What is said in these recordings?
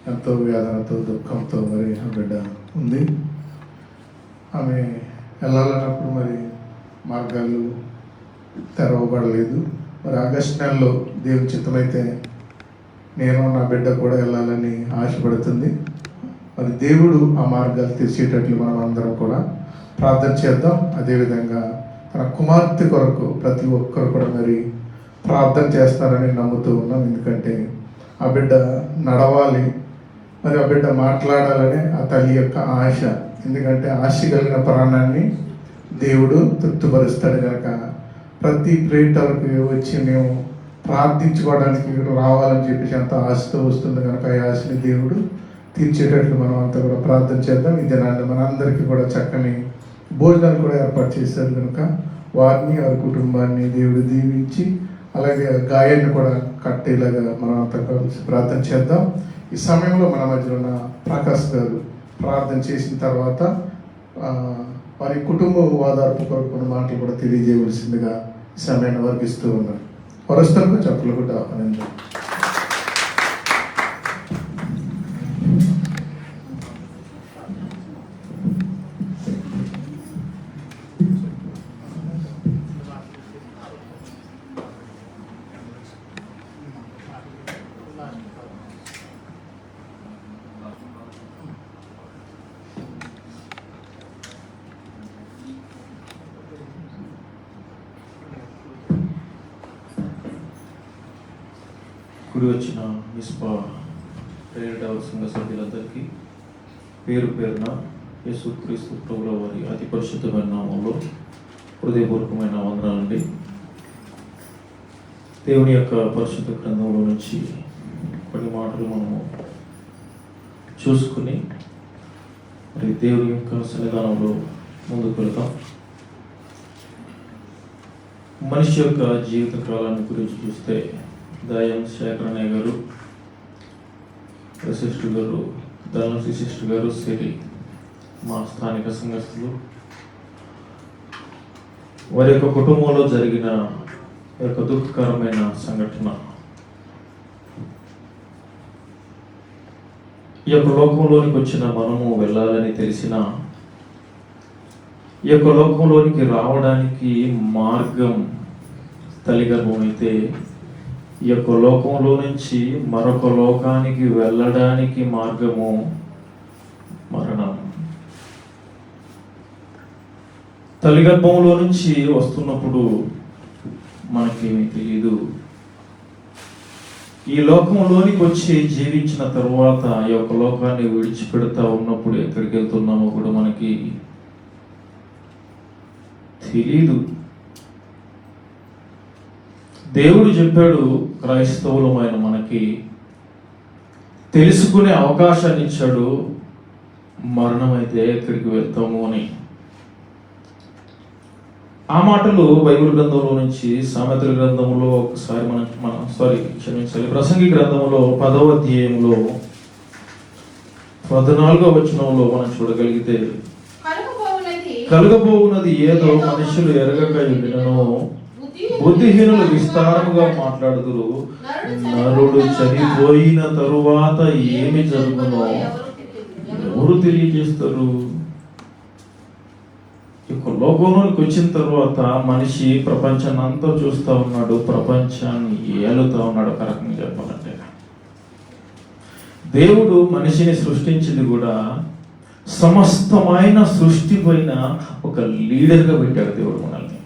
ఎంతో వేదనతో దుఃఖంతో మరి ఆ బిడ్డ ఉంది. ఆమె వెళ్ళాలన్నప్పుడు మరి మార్గాలు తెరవబడలేదు. మరి ఆగస్టు నెలలో దేవుని చిత్తమైతే నేను నా బిడ్డ కూడా వెళ్ళాలని ఆశపడుతుంది. మరి దేవుడు ఆ మార్గాలు తెరిచేటట్లు మనం అందరం కూడా ప్రార్థన చేద్దాం. అదేవిధంగా తన కుమార్తె కొరకు ప్రతి ఒక్కరు కూడా మరి ప్రార్థన చేస్తారని నమ్ముతూ ఉన్నాం. ఎందుకంటే ఆ బిడ్డ నడవాలి, మరి ఆ బిడ్డ మాట్లాడాలనే ఆ తల్లి యొక్క ఆశ. ఎందుకంటే ఆశ కలిగిన ప్రాణాన్ని దేవుడు తృప్తిపరుస్తాడు కనుక ప్రతి ప్రేటర్కి వచ్చి మేము ప్రార్థించుకోవడానికి ఇక్కడ రావాలని చెప్పేసి అంత ఆశతో వస్తుంది కనుక ఆ ఆశని దేవుడు తీర్చేటట్లు మనం అంతా కూడా ప్రార్థన చేద్దాం. ఈ దినాన్ని మనందరికీ కూడా చక్కని భోజనాలు కూడా ఏర్పాటు చేశారు కనుక వారిని వారి కుటుంబాన్ని దేవుడు దీవించి అలాగే గాయాన్ని కూడా కట్టేలాగా మనం అంతా కలిసి ప్రార్థన చేద్దాం. ఈ సమయంలో మన మధ్యలో ఉన్న ప్రకాష్ గారు ప్రార్థన చేసిన తర్వాత వారి కుటుంబం ఓదార్పు కొరకు కొన్ని మాటలు కూడా తెలియజేయవలసిందిగా ఈ సమయాన్ని వర్గిస్తూ ఉన్నారు. వరస్తులకు చెప్పులు కూడా ఆహ్వానించారు. కుడి వచ్చిన మిస్పా ప్రేయర్ అవర్ సంఘ సభ్యులందరికీ పేరు పేరున యేసుక్రీస్తు ప్రభుల వారి అతి పరిశుద్ధమైన నామంలో హృదయపూర్వకమైన వందనాలండి. దేవుని యొక్క పరిశుద్ధ గ్రంథంలో నుంచి కొన్ని మాటలు మనము చూసుకుని మరి దేవుని యొక్క సన్నిధానంలో ముందుకు వెళ్తాం. మనిషి యొక్క జీవిత కాలాన్ని గురించి చూస్తే దాయం శేఖరణ గారు, వశిష్ఠు గారు, ధనశ్రీ సిస్టర్ గారు, సిరి మా స్థానిక సంఘస్థులు వారి యొక్క కుటుంబంలో జరిగిన యొక్క దుఃఖకరమైన సంఘటన ఈ యొక్క లోకంలోనికి వచ్చిన మనము వెళ్ళాలని తెలిసిన ఈ యొక్క లోకంలోనికి రావడానికి మార్గం తల్లి గర్భం అయితే ఈ యొక్క లోకంలో నుంచి మరొక లోకానికి వెళ్ళడానికి మార్గము మరణం. తల్లి గర్భంలో నుంచి వస్తున్నప్పుడు మనకేమీ తెలియదు. ఈ లోకంలోనికి వచ్చి జీవించిన తరువాత ఈ యొక్క లోకాన్ని విడిచిపెడతా ఉన్నప్పుడు ఎక్కడికి వెళ్తున్నామో కూడా మనకి తెలియదు. దేవుడు చెప్పాడు, క్రైస్తవులమైన మనకి తెలుసుకునే అవకాశాన్ని ఇచ్చాడు, మరణం అయితే ఎక్కడికి వెళ్తాము అని. ఆ మాటలు బైబిల్ గ్రంథంలో నుంచి సామెతల గ్రంథంలో ఒకసారి క్షమించాలి ప్రసంగి గ్రంథంలో 10వ అధ్యాయంలో 14వ వచనంలో మనం చూడగలిగితే, కలుగబోవున్నది ఏదో మనుషులు ఎరగక ఉండినను బుద్ధిహీనులు విస్తారముగా మాట్లాడుదురు. నరుడు చనిపోయిన తరువాత ఏమి జరుగునో ఎవరు తెలియజేస్తారు? లోకంలోకి వచ్చిన తర్వాత మనిషి ప్రపంచాన్ని అంతా చూస్తూ ఉన్నాడు, ప్రపంచాన్ని ఏలుతూ ఉన్నాడు. ఒక రకంగా చెప్పాలంటే దేవుడు మనిషిని సృష్టించింది కూడా సమస్తమైన సృష్టి పైన ఒక లీడర్గా పెట్టాడు దేవుడు మనల్ని.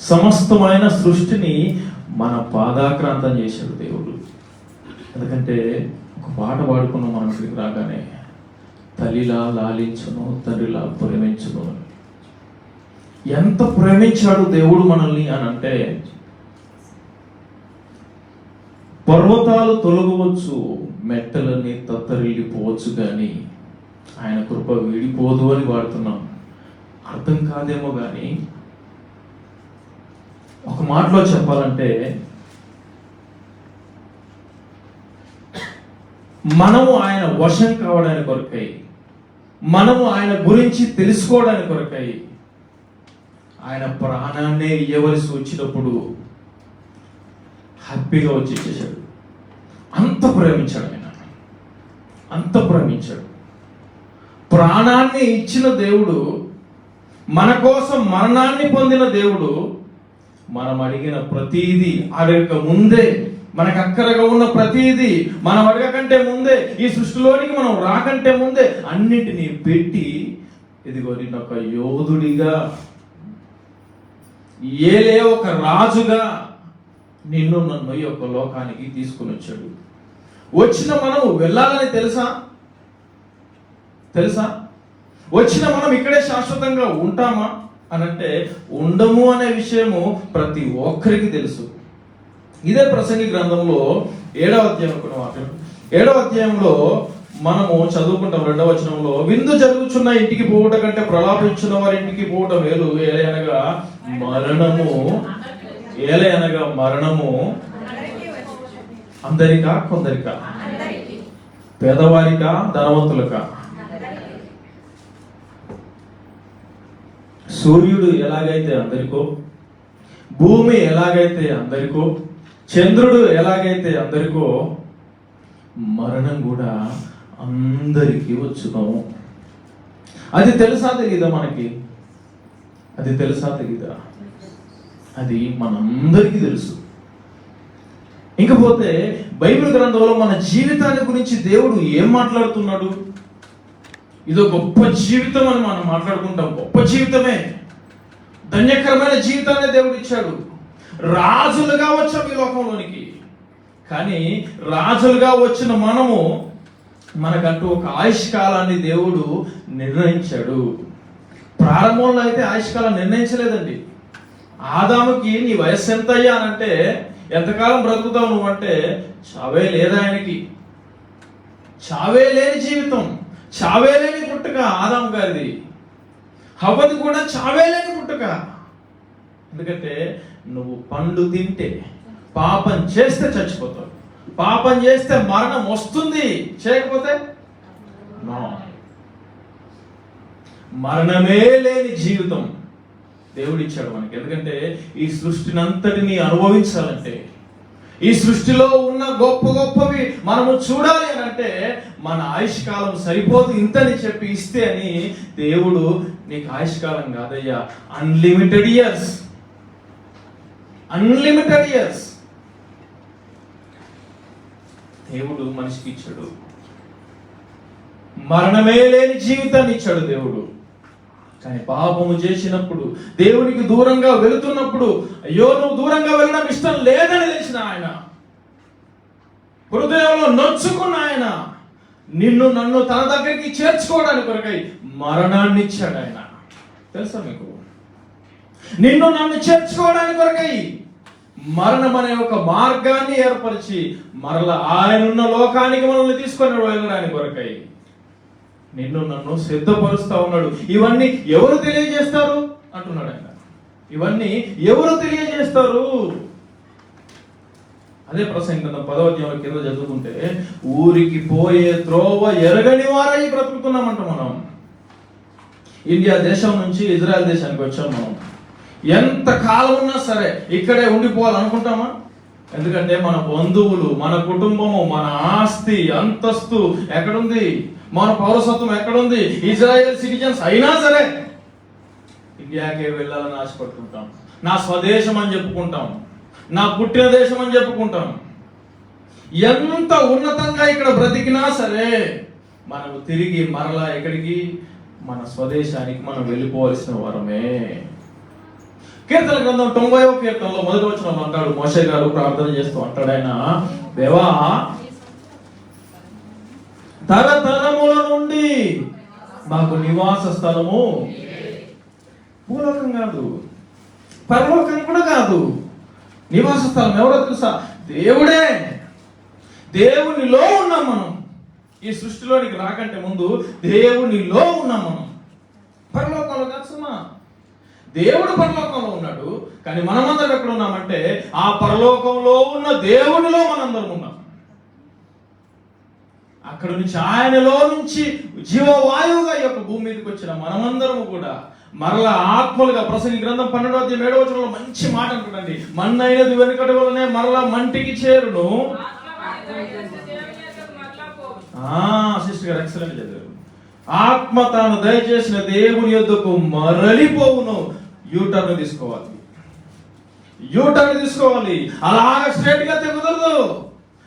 సమస్తమైన సృష్టిని మన పాదాక్రాంతం చేశాడు దేవుడు. ఎందుకంటే ఒక పాట పాడుకున్నాం మనం ఇక్కడికి రాగానే, తల్లిలా లాలించును తండ్రిలా ప్రేమించును. ఎంత ప్రేమించాడు దేవుడు మనల్ని అని అంటే, పర్వతాలు తొలగవచ్చు, మెట్టలన్నీ తత్తరిల్లిపోవచ్చు, కానీ ఆయన కృప వీడిపోదు అని వాడుతున్నాం. అర్థం కాదేమో కానీ ఒక మాటలో చెప్పాలంటే, మనము ఆయన వశం కావడానికి కొరకై, మనము ఆయన గురించి తెలుసుకోవడానికి కొరకై ఆయన ప్రాణాన్నే ఇవ్వవలసి వచ్చినప్పుడు హ్యాపీగా వచ్చి ఇచ్చేశాడు. అంత ప్రేమించాడు ఆయన. అంత ప్రేమించాడు. ప్రాణాన్ని ఇచ్చిన దేవుడు, మన కోసం మరణాన్ని పొందిన దేవుడు, మనం అడిగిన ప్రతీది అడగక ముందే, మనకు అక్కరగా ఉన్న ప్రతీది మనం అడగకంటే ముందే, ఈ సృష్టిలోనికి మనం రాకంటే ముందే అన్నిటినీ పెట్టి, ఇదిగో నిన్న ఒక యోధుడిగా, ఏలే ఒక రాజుగా నిన్ను నన్ను ఈ యొక్క లోకానికి తీసుకుని వచ్చాడు. వచ్చిన మనం వెళ్ళాలని తెలుసా? వచ్చిన మనం ఇక్కడే శాశ్వతంగా ఉంటామా అనంటే ఉండము అనే విషయము ప్రతి ఒక్కరికి తెలుసు. ఇదే ప్రసంగి గ్రంథంలో 7వ అధ్యాయంలో మనము చదువుకుంటాం. 2వ వచనంలో, విందు జరుగుచున్న ఇంటికి పోవుట కంటే ప్రలాపించిన వారి ఇంటికి పోవుట మేలు, ఏలయనగా మరణము అందరికా కొందరికా, పేదవారికా ధనవంతులకా? సూర్యుడు ఎలాగైతే అందరికో, భూమి ఎలాగైతే అందరికో, చంద్రుడు ఎలాగైతే అందరికో, మరణం కూడా అందరికీ వచ్చును. అది తెలుసా తెలీదా మనకి? అది తెలుసా తెలీదా? అది మనందరికీ తెలుసు. ఇంకపోతే బైబిల్ గ్రంథంలో మన జీవితాన్ని గురించి దేవుడు ఏం మాట్లాడుతున్నాడు? ఇదో గొప్ప జీవితం అని మనం మాట్లాడుకుంటాం. గొప్ప జీవితమే, ధన్యకరమైన జీవితాన్ని దేవుడు ఇచ్చాడు. రాజులుగా వచ్చాం ఈ లోకంలోనికి. కానీ రాజులుగా వచ్చిన మనము, మనకంటూ ఒక ఆయుష్కాలాన్ని దేవుడు నిర్ణయించాడు. ప్రారంభంలో అయితే ఆయుష్కాలం నిర్ణయించలేదండి. ఆదాముకి నీ వయస్సు ఎంత అయ్యా అనంటే, ఎంతకాలం బ్రతుకుతావు నువ్వు అంటే, చావే లేదా ఆయనకి. చావే లేని జీవితం, చావే లేని పుట్టుక ఆదాము గారిది. హవ్వది కూడా చావే లేని పుట్టుక. ఎందుకంటే నువ్వు పండు తింటే, పాపం చేస్తే చచ్చిపోతావు. పాపం చేస్తే మరణం వస్తుంది, చేయకపోతే నో. మరణమే లేని జీవితం దేవుడు ఇచ్చాడు మనకి. ఎందుకంటే ఈ సృష్టిని అంతటిని అనుభవించాలంటే, ఈ సృష్టిలో ఉన్న గొప్ప గొప్పవి మనము చూడాలి అని అంటే మన ఆయుష్కాలం సరిపోదు ఇంతని చెప్పి ఇస్తే అని దేవుడు, నీకు ఆయుష్కాలం కాదయ్యా, అన్లిమిటెడ్ ఇయర్స్ దేవుడు మనిషికి ఇచ్చాడు. మరణమే లేని జీవితాన్ని ఇచ్చాడు దేవుడు. కానీ పాపము చేసినప్పుడు, దేవునికి దూరంగా వెళుతున్నప్పుడు, అయ్యో నువ్వు దూరంగా వెళ్ళడం ఇష్టం లేదని తెలిసిన ఆయన, హృదయంలో నొచ్చుకున్న ఆయన, నిన్ను నన్ను తన దగ్గరికి చేర్చుకోవడానికి కొరకై మరణాన్ని ఇచ్చాడు ఆయన. తెలుసా మీకు? నిన్ను నన్ను చేర్చుకోవడానికి కొరకై మరణం అనే ఒక మార్గాన్ని ఏర్పరిచి మరలా ఆయనున్న లోకానికి మనల్ని తీసుకొని వెళ్ళడానికి కొరకై నిన్ను నన్ను సిద్ధపరుస్తా ఉన్నాడు. ఇవన్నీ ఎవరు తెలియజేస్తారు అంటున్నాడు ఆయన. ఇవన్నీ ఎవరు తెలియజేస్తారు? అదే ప్రసంగి గ్రంథం 10వ అధ్యాయం కింద చదువుకుంటే, ఊరికి పోయే త్రోవ ఎరగని వారై బ్రతుకుతున్నామంట మనం. ఇండియా దేశం నుంచి ఇజ్రాయెల్ దేశానికి వచ్చాం మనం. ఎంత కాలం ఉన్నా సరే ఇక్కడే ఉండిపోవాలనుకుంటామా? ఎందుకంటే మన బంధువులు, మన కుటుంబము, మన ఆస్తి అంతస్తు ఎక్కడుంది? మన పౌరసత్వం ఎక్కడుంది? ఇజ్రాయెల్ సిటిజన్స్ అయినా సరే ఇండియాకే వెళ్ళాలని ఆశపడుతుంటాం. నా స్వదేశం అని చెప్పుకుంటాం, నా పుట్టిన దేశం అని చెప్పుకుంటాం. ఎంత ఉన్నతంగా ఇక్కడ బ్రతికినా సరే మనము తిరిగి మరలా ఎక్కడికి? మన స్వదేశానికి మనం వెళ్ళిపోవలసిన వారమే. కీర్తన గ్రంథం 90వ కీర్తనలో 1వ వచనంలో అంటాడు, మోషే గారు ప్రార్థన చేస్తూ అంటాడు ఆయన, దేవా తరతరముల నుండి మాకు నివాస స్థలము భూలోకం కాదు, పరలోకం కూడా కాదు. నివాస స్థలం ఎవరో తెలుసా? దేవుడే. దేవునిలో ఉన్నాం మనం. ఈ సృష్టిలోనికి రాకంటే ముందు దేవునిలో ఉన్నాం మనం. పరలోకంలో కాదు సుమా. దేవుడు పరలోకంలో ఉన్నాడు, కానీ మనమందరం ఎక్కడ ఉన్నామంటే ఆ పరలోకంలో ఉన్న దేవునిలో మనందరం ఉన్నాం. అక్కడ నుంచి, ఆయనలో నుంచి జీవవాయువుగా ఈ యొక్క భూమి మీదకి వచ్చిన మనమందరము కూడా మరలా ఆత్మలుగా, ప్రసంగి గ్రంథం 12వ అధ్యాయం 7వ వచనంలో మంచి మాట అంటుండండి, మన్నైనది వెనుకటి వలనే మరలా మంటికి చేరును. సిస్టర్ గారు ఎక్సలెంట్ చదివారు. ఆత్మ తాను దయచేసిన దేవుని యొద్దకు మరలిపోవును. యూటర్న్ తీసుకోవాలి, యూటర్న్ తీసుకోవాలి. అలాగ స్ట్రైట్ గా కుదరదు.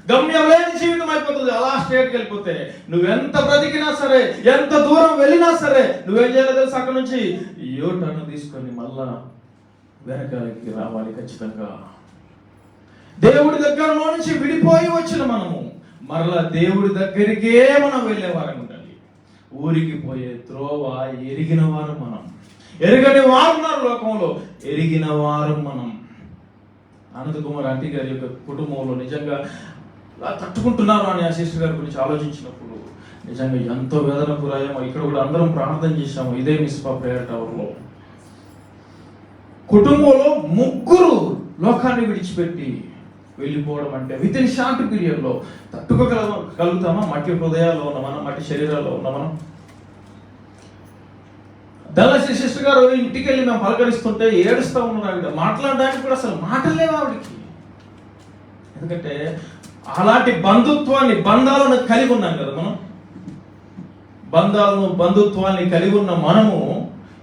గమ్యం లేని జీవితం అయిపోతుంది అలా స్ట్రైట్కి వెళ్ళిపోతే. నువ్వెంత బ్రతికినా సరే, ఎంత దూరం వెళ్ళినా సరే, నువ్వేం చేయాలో తెలుసు, అక్కడ నుంచి యూటర్న్ తీసుకొని మళ్ళా వెనకాలకి రావాలి ఖచ్చితంగా. దేవుడి దగ్గరలో నుంచి విడిపోయి వచ్చిన మనము మరలా దేవుడి దగ్గరికే మనం వెళ్ళేవారం ఉండాలి. ఊరికి పోయే త్రోవ ఎరిగిన వారు మనం. ఎరగని వారున్నారు లోకంలో, ఎరిగిన వారు మనం. అనంత కుమార్ ఆంటీ గారి యొక్క కుటుంబంలో నిజంగా తట్టుకుంటున్నారు అని ఆ సిస్టర్ గారి గురించి ఆలోచించినప్పుడు నిజంగా ఎంతో వేదన గురయ్యాము. ఇక్కడ కూడా అందరం ప్రార్థన చేశాము ఇదే మిస్పా ప్రేయర్ టవర్లో. కుటుంబంలో 3 లోకాన్ని విడిచిపెట్టి వెళ్ళిపోవడం అంటే విత్ ఇన్ షార్ట్ పీరియడ్ లో తట్టుకోగలుగుతామా? మట్టి హృదయాల్లో ఉన్న మనం, మట్టి శరీరాల్లో ఉన్న మనం. దళసి సిస్టర్ గారు ఇంటికి వెళ్ళి మేము పలకరిస్తుంటే ఏడుస్తూ ఉన్నారు. ఆవిడ మాట్లాడడానికి కూడా అసలు మాటలు లేవు ఆవిడకి. ఎందుకంటే అలాంటి బంధాలను కలిగి ఉన్నాం కదా మనం. బంధుత్వాన్ని కలిగి ఉన్న మనము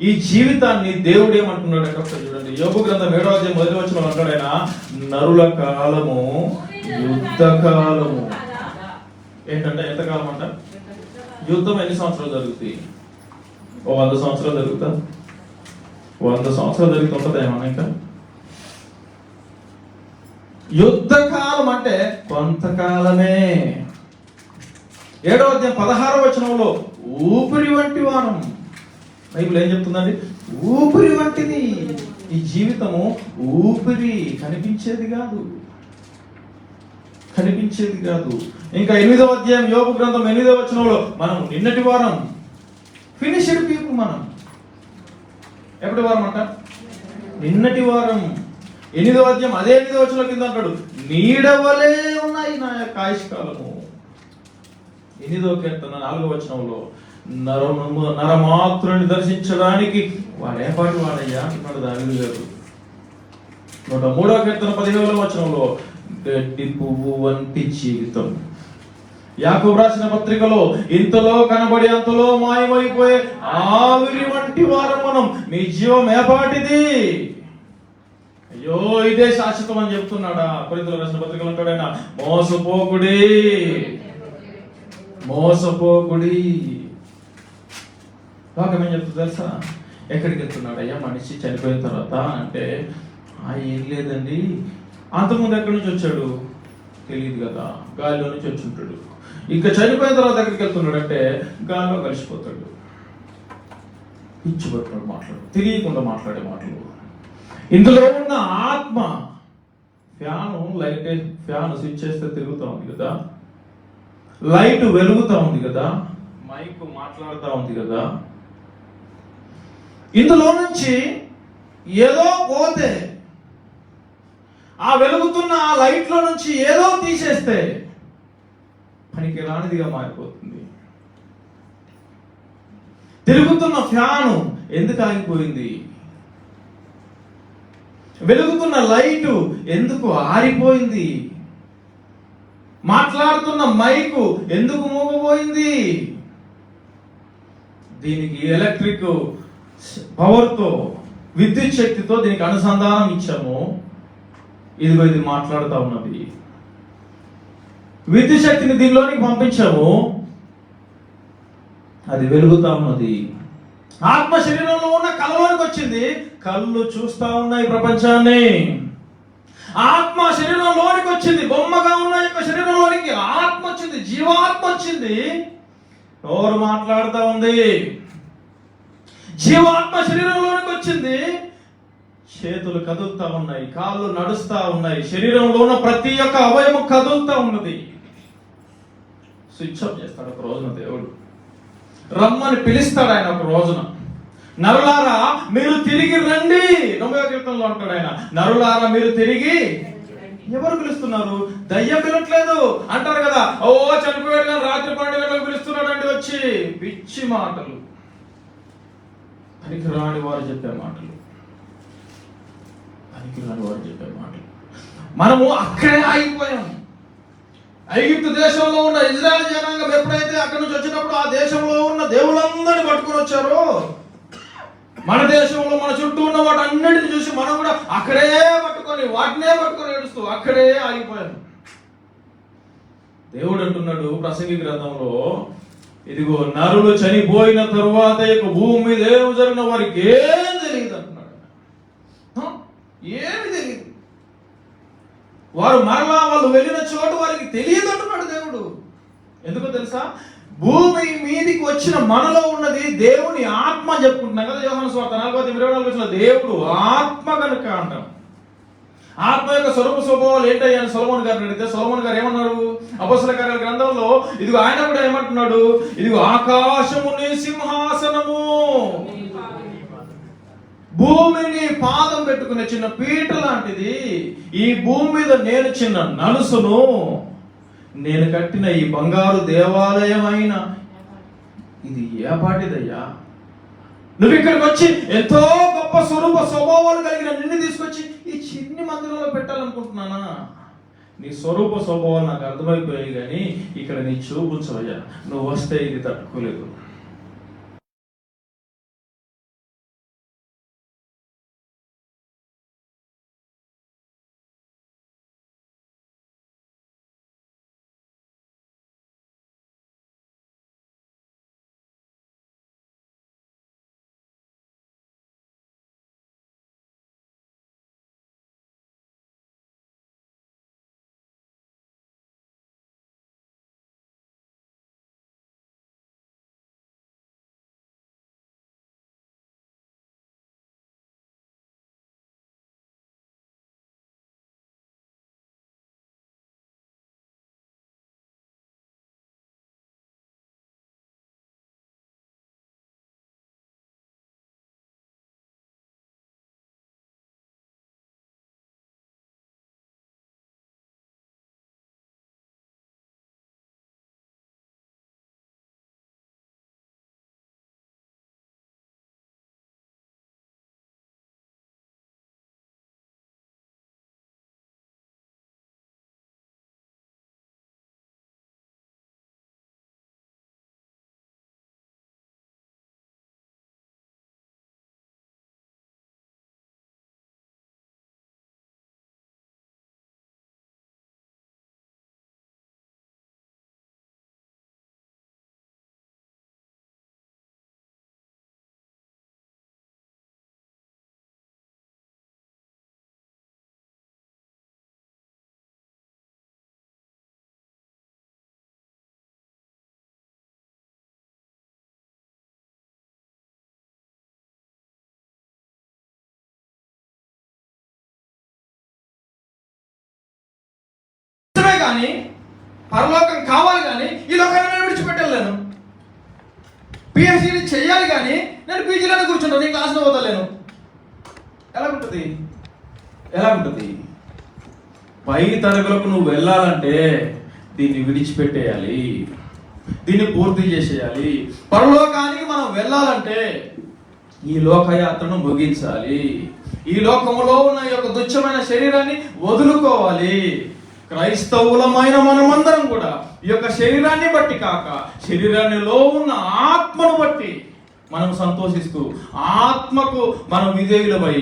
ఈ జీవితాన్ని దేవుడు ఏమంటున్నాడు అంటే ఒకసారి చూడండి. యోబు గ్రంథం 7వ అధ్యాయం 1వ వచనంలో అంటాడు ఆయన, నరుల కాలము యుద్ధ కాలము. ఏంటంటే ఎంతకాలం అంట? యుద్ధం ఎన్ని సంవత్సరాలు జరుగుతాయి? 100 సంవత్సరాలు జరుగుతా? 100 సంవత్సరాలు జరుగుతుంటది ఏమన్నా ఇంకా? యుద్ధ కాలం అంటే కొంతకాలమే. 7వ అధ్యాయం 16వ వచనంలో ఊపిరి వంటి వారం. బైబిల్ ఏం చెప్తుందండి? ఊపిరి వంటిది. ఈ జీవితము ఊపిరి, కనిపించేది కాదు. ఇంకా 8వ అధ్యాయం యోబు గ్రంథం 8వ వచనంలో మనం నిన్నటి వారం, ఫినిష్డ్ పీపుల్ మనం. ఎప్పటి వారం అంట? నిన్నటి వారం. 8వ అధ్యాయం అదే 8వ వచనం కింద అంటాడు, నీడవలే ఉన్నాయి నా యొక్క ఆయుష్కాలము. 8వ కీర్తన 4వ వచనంలో నరమాత్రుని దర్శించడానికి వాడేపాటి వాడయ్యా అంటున్నాడు దావీదు గారు. 103వ కీర్తన 15వ వచనంలో గడ్డి పువ్వు వంటి జీవితం. యాకోబు రాసిన పత్రికలో ఇంతలో కనబడి అంతలో మాయమైపోయే ఆవిరి వంటి వారు మనం. మీ జీవం ఏపాటిది? అయ్యో ఇదే శాశ్వతం అని చెప్తున్నాడా? కొరింథీయులకు రాసిన పత్రికలో అంటాడు ఆయన, మోసపోకుడి. లోకం ఏం చెప్తుంది తెలుసా? ఎక్కడికి వెళ్తున్నాడు అయ్యా మనిషి చనిపోయిన తర్వాత అంటే, ఏం లేదండి, అంతకుముందు ఎక్కడి నుంచి వచ్చాడు తెలియదు కదా, గాలిలో నుంచి వచ్చి ఉంటాడు. ఇంకా చనిపోయిన తర్వాత ఎక్కడికి వెళ్తున్నాడు అంటే గాలిలో కలిసిపోతాడు. పిచ్చిపట్టినట్టు మాట్లాడు, తెలియకుండా మాట్లాడే మాటలు. ఇందులో ఉన్న ఆత్మ ఫ్యాన్ స్విచ్ చేస్తే తిరుగుతూ ఉంది కదా, లైట్ వెలుగుతూ ఉంది కదా, మైక్ మాట్లాడుతూ ఉంది కదా. ఇందులో నుంచి ఏదో పోతే, ఆ వెలుగుతున్న ఆ లైట్ లో నుంచి ఏదో తీసేస్తే పనికి రానిదిగా మారిపోతుంది. తిరుగుతున్న ఫ్యాను ఎందుకు ఆగిపోయింది? వెలుగుతున్న లైటు ఎందుకు ఆరిపోయింది? మాట్లాడుతున్న మైకు ఎందుకు మూగపోయింది? దీనికి ఎలక్ట్రిక్ పవర్తో, విద్యుత్ శక్తితో దీనికి అనుసంధానం ఇచ్చాము. ఇదిగో ఇది మాట్లాడుతూ ఉన్నది. విద్యుత్ శక్తిని దీనిలోనికి పంపించాము, అది వెలుగుతా ఉన్నది. ఆత్మ శరీరంలో ఉన్న కళ్ళలోనికి వచ్చింది, కళ్ళు చూస్తా ఉన్నాయి ప్రపంచాన్ని. ఆత్మ శరీరంలోనికి వచ్చింది, బొమ్మగా ఉన్న యొక్క శరీరంలోనికి ఆత్మ వచ్చింది, జీవాత్మ వచ్చింది, నోరు మాట్లాడుతూ ఉంది. జీవాత్మ శరీరంలోనికి వచ్చింది, చేతులు కదులుతా ఉన్నాయి, కాళ్ళు నడుస్తా ఉన్నాయి, శరీరంలో ఉన్న ప్రతి ఒక్క అవయవం కదులుతా ఉన్నది. స్విచ్ ఆఫ్ చేస్తాడు ఒక రోజున దేవుడు, రమ్మని పిలుస్తాడు ఆయన ఒక రోజున. నరులారా మీరు తిరిగి రండి. 9వ కీర్తనలో అంటాడు ఆయన, నరులారా మీరు తిరిగి. ఎవరు పిలుస్తున్నారు? దయ్యం పిలట్లేదు అంటారు కదా, ఓ చనిపోయాడు కానీ రాత్రి 12 గంటలకు పిలుస్తున్నాడు అండి వచ్చి. పిచ్చి మాటలు, పనికిరాని వారు చెప్పే మాటలు. మనము అక్కడే ఆగిపోయాం. ఐగుప్తు దేశంలో ఉన్న ఇజ్రాయెల్ జనాంగం ఎప్పుడైతే అక్కడి నుంచి వచ్చినప్పుడు దేవుళ్ళందరినీ పట్టుకొని వచ్చారు. మన దేశంలో మన చుట్టూ ఉన్న వాటన్నిటిని చూసి మనం కూడా అక్కడే పట్టుకొని వాటినే పట్టుకొని ఏడుస్తూ అక్కడే ఆగిపోయారు. దేవుడు అంటున్నాడు ప్రసంగి గ్రంథంలో, ఇదిగో నరులు చనిపోయిన తరువాత భూమి మీద ఏం జరిగిన వారికి ఏం తెలియదు అంటున్నాడు. ఏమి తెలియదు. వారు మరలా వాళ్ళు వెళ్ళిన చోటు వారికి తెలియదు అంటున్నాడు దేవుడు. ఎందుకో తెలుసా? భూమి మీదికి వచ్చిన మనలో ఉన్నది దేవుని ఆత్మ చెప్పుకుంటున్నాం కదా. యోహాను సువార్త 4:24 దేవుడు ఆత్మ కనుక అంటాం. ఆత్మ యొక్క స్వరూప స్వభావాలు ఏంటయ్యా సొలొమోను గారిని అడిగితే సొలొమోను గారు ఏమన్నారు? అపొస్తలుల కార్యాల గ్రంథంలో ఇదిగో ఆయన కూడా ఏమంటున్నాడు? ఇదిగో ఆకాశము నీ సింహాసనము, భూమిని పాదం పెట్టుకునే చిన్న పీట లాంటిది, ఈ భూమి మీద నేను చిన్న నలుసును, నేను కట్టిన ఈ బంగారు దేవాలయం అయిన ఇది ఏ పాటిదయ్యా? నువ్వు ఇక్కడికి వచ్చి ఎంతో గొప్ప స్వరూప స్వభావాలు కలిగిన నిన్ను తీసుకొచ్చి ఈ చిన్ని మందిరంలో పెట్టాలనుకుంటున్నానా? నీ స్వరూప స్వభావాలు నాకు అర్థమైపోయాయి, కానీ ఇక్కడ నీ చూపుచ్చవయ్యా, నువ్వు వస్తే ఇది తట్టుకోలేదు. కానీ పరలోకం కావాలి, కానీ ఈ లోకాన్ని నేను విడిచిపెట్టలేను. పిహెచ్డీ చెయ్యాలి, కానీ నేను పీజీలోనే కూర్చుంటాను, నీ క్లాస్లో పోతలేను. ఎలా ఉంటుంది? పై తరగతులకు నువ్వు వెళ్ళాలంటే దీన్ని విడిచిపెట్టేయాలి, దీన్ని పూర్తి చేసేయాలి. పరలోకానికి మనం వెళ్ళాలంటే ఈ లోకయాత్రను ముగించాలి. ఈ లోకములో ఉన్న ఈ యొక్క తుచ్చమైన శరీరాన్ని వదులుకోవాలి. క్రైస్తవులమైన మనమందరం కూడా ఈ యొక్క శరీరాన్ని బట్టి కాక శరీరానిలో ఉన్న ఆత్మను బట్టి మనం సంతోషిస్తూ ఆత్మకు మనం విధేయులమై,